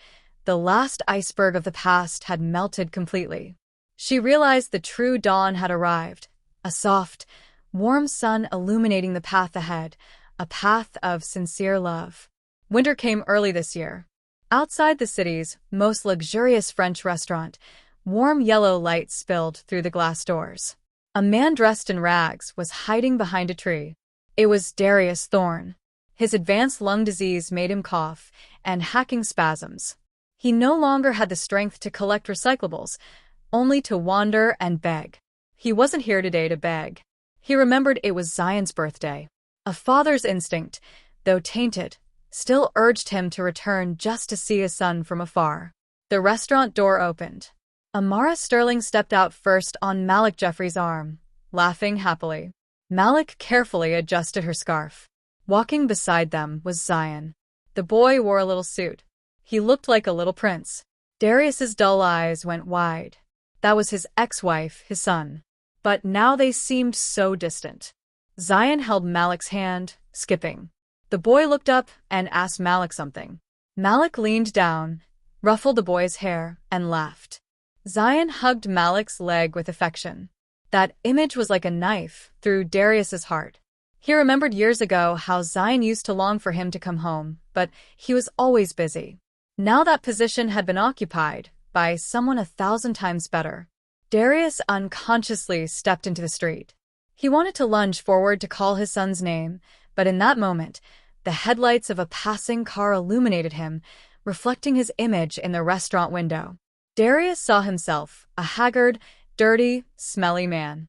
the last iceberg of the past had melted completely. She realized the true dawn had arrived, a soft, warm sun illuminating the path ahead, a path of sincere love. Winter came early this year. Outside the city's most luxurious French restaurant, warm yellow light spilled through the glass doors. A man dressed in rags was hiding behind a tree. It was Darius Thorne. His advanced lung disease made him cough and hacking spasms. He no longer had the strength to collect recyclables, only to wander and beg. He wasn't here today to beg. He remembered it was Zion's birthday. A father's instinct, though tainted, still urged him to return just to see his son from afar. The restaurant door opened. Amara Sterling stepped out first on Malik Jeffries' arm, laughing happily. Malik carefully adjusted her scarf. Walking beside them was Zion. The boy wore a little suit. He looked like a little prince. Darius's dull eyes went wide. That was his ex-wife, his son. But now they seemed so distant. Zion held Malik's hand, skipping. The boy looked up and asked Malik something. Malik leaned down, ruffled the boy's hair, and laughed. Zion hugged Malik's leg with affection. That image was like a knife through Darius's heart. He remembered years ago how Zion used to long for him to come home, but he was always busy. Now that position had been occupied by someone 1,000 times better. Darius unconsciously stepped into the street. He wanted to lunge forward to call his son's name, but in that moment, the headlights of a passing car illuminated him, reflecting his image in the restaurant window. Darius saw himself, a haggard, dirty, smelly man.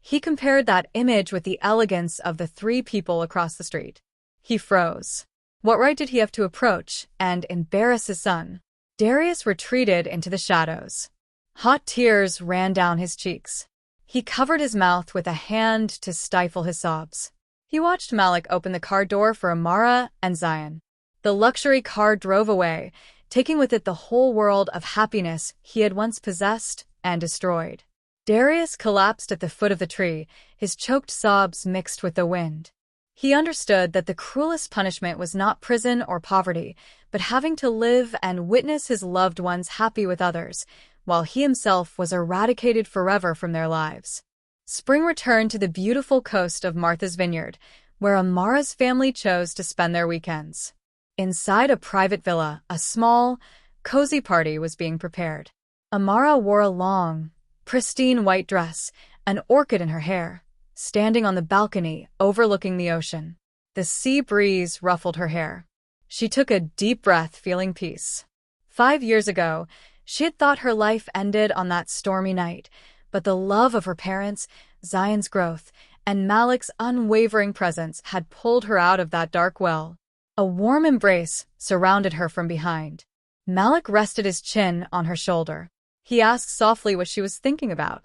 He compared that image with the elegance of the 3 people across the street. He froze. What right did he have to approach and embarrass his son? Darius retreated into the shadows. Hot tears ran down his cheeks. He covered his mouth with a hand to stifle his sobs. He watched Malik open the car door for Amara and Zion. The luxury car drove away, taking with it the whole world of happiness he had once possessed and destroyed. Darius collapsed at the foot of the tree, his choked sobs mixed with the wind. He understood that the cruelest punishment was not prison or poverty, but having to live and witness his loved ones happy with others, while he himself was eradicated forever from their lives. Spring returned to the beautiful coast of Martha's Vineyard, where Amara's family chose to spend their weekends. Inside a private villa, a small, cozy party was being prepared. Amara wore a long, pristine white dress, an orchid in her hair, standing on the balcony overlooking the ocean. The sea breeze ruffled her hair. She took a deep breath, feeling peace. 5 years ago, she had thought her life ended on that stormy night, but the love of her parents, Zion's growth, and Malik's unwavering presence had pulled her out of that dark well. A warm embrace surrounded her from behind. Malik rested his chin on her shoulder. He asked softly what she was thinking about.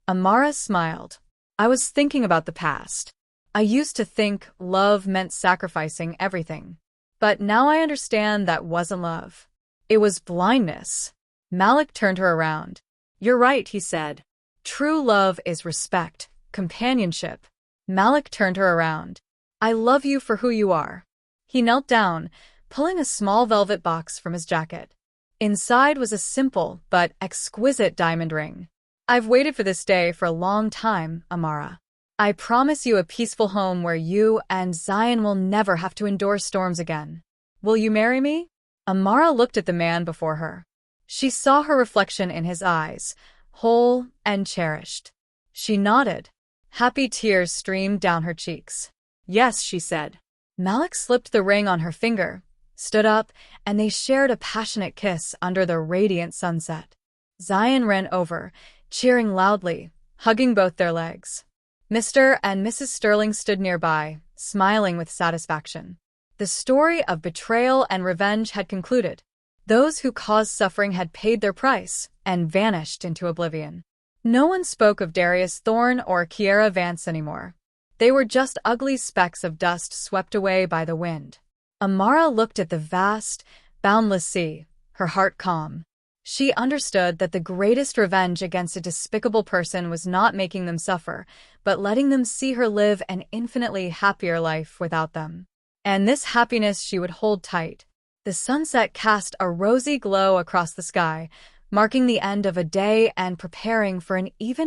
Amara smiled. I was thinking about the past. I used to think love meant sacrificing everything. But now I understand that wasn't love. It was blindness. Malik turned her around. You're right, he said. True love is respect, companionship. Malik turned her around. I love you for who you are. He knelt down, pulling a small velvet box from his jacket. Inside was a simple but exquisite diamond ring. I've waited for this day for a long time, Amara. I promise you a peaceful home where you and Zion will never have to endure storms again. Will you marry me? Amara looked at the man before her. She saw her reflection in his eyes, whole and cherished. She nodded. Happy tears streamed down her cheeks. Yes, she said. Malik slipped the ring on her finger, stood up, and they shared a passionate kiss under the radiant sunset. Zion ran over, cheering loudly, hugging both their legs. Mr. and Mrs. Sterling stood nearby, smiling with satisfaction. The story of betrayal and revenge had concluded. Those who caused suffering had paid their price and vanished into oblivion. No one spoke of Darius Thorne or Kiara Vance anymore. They were just ugly specks of dust swept away by the wind. Amara looked at the vast, boundless sea, her heart calm. She understood that the greatest revenge against a despicable person was not making them suffer, but letting them see her live an infinitely happier life without them. And this happiness she would hold tight. The sunset cast a rosy glow across the sky, marking the end of a day and preparing for an even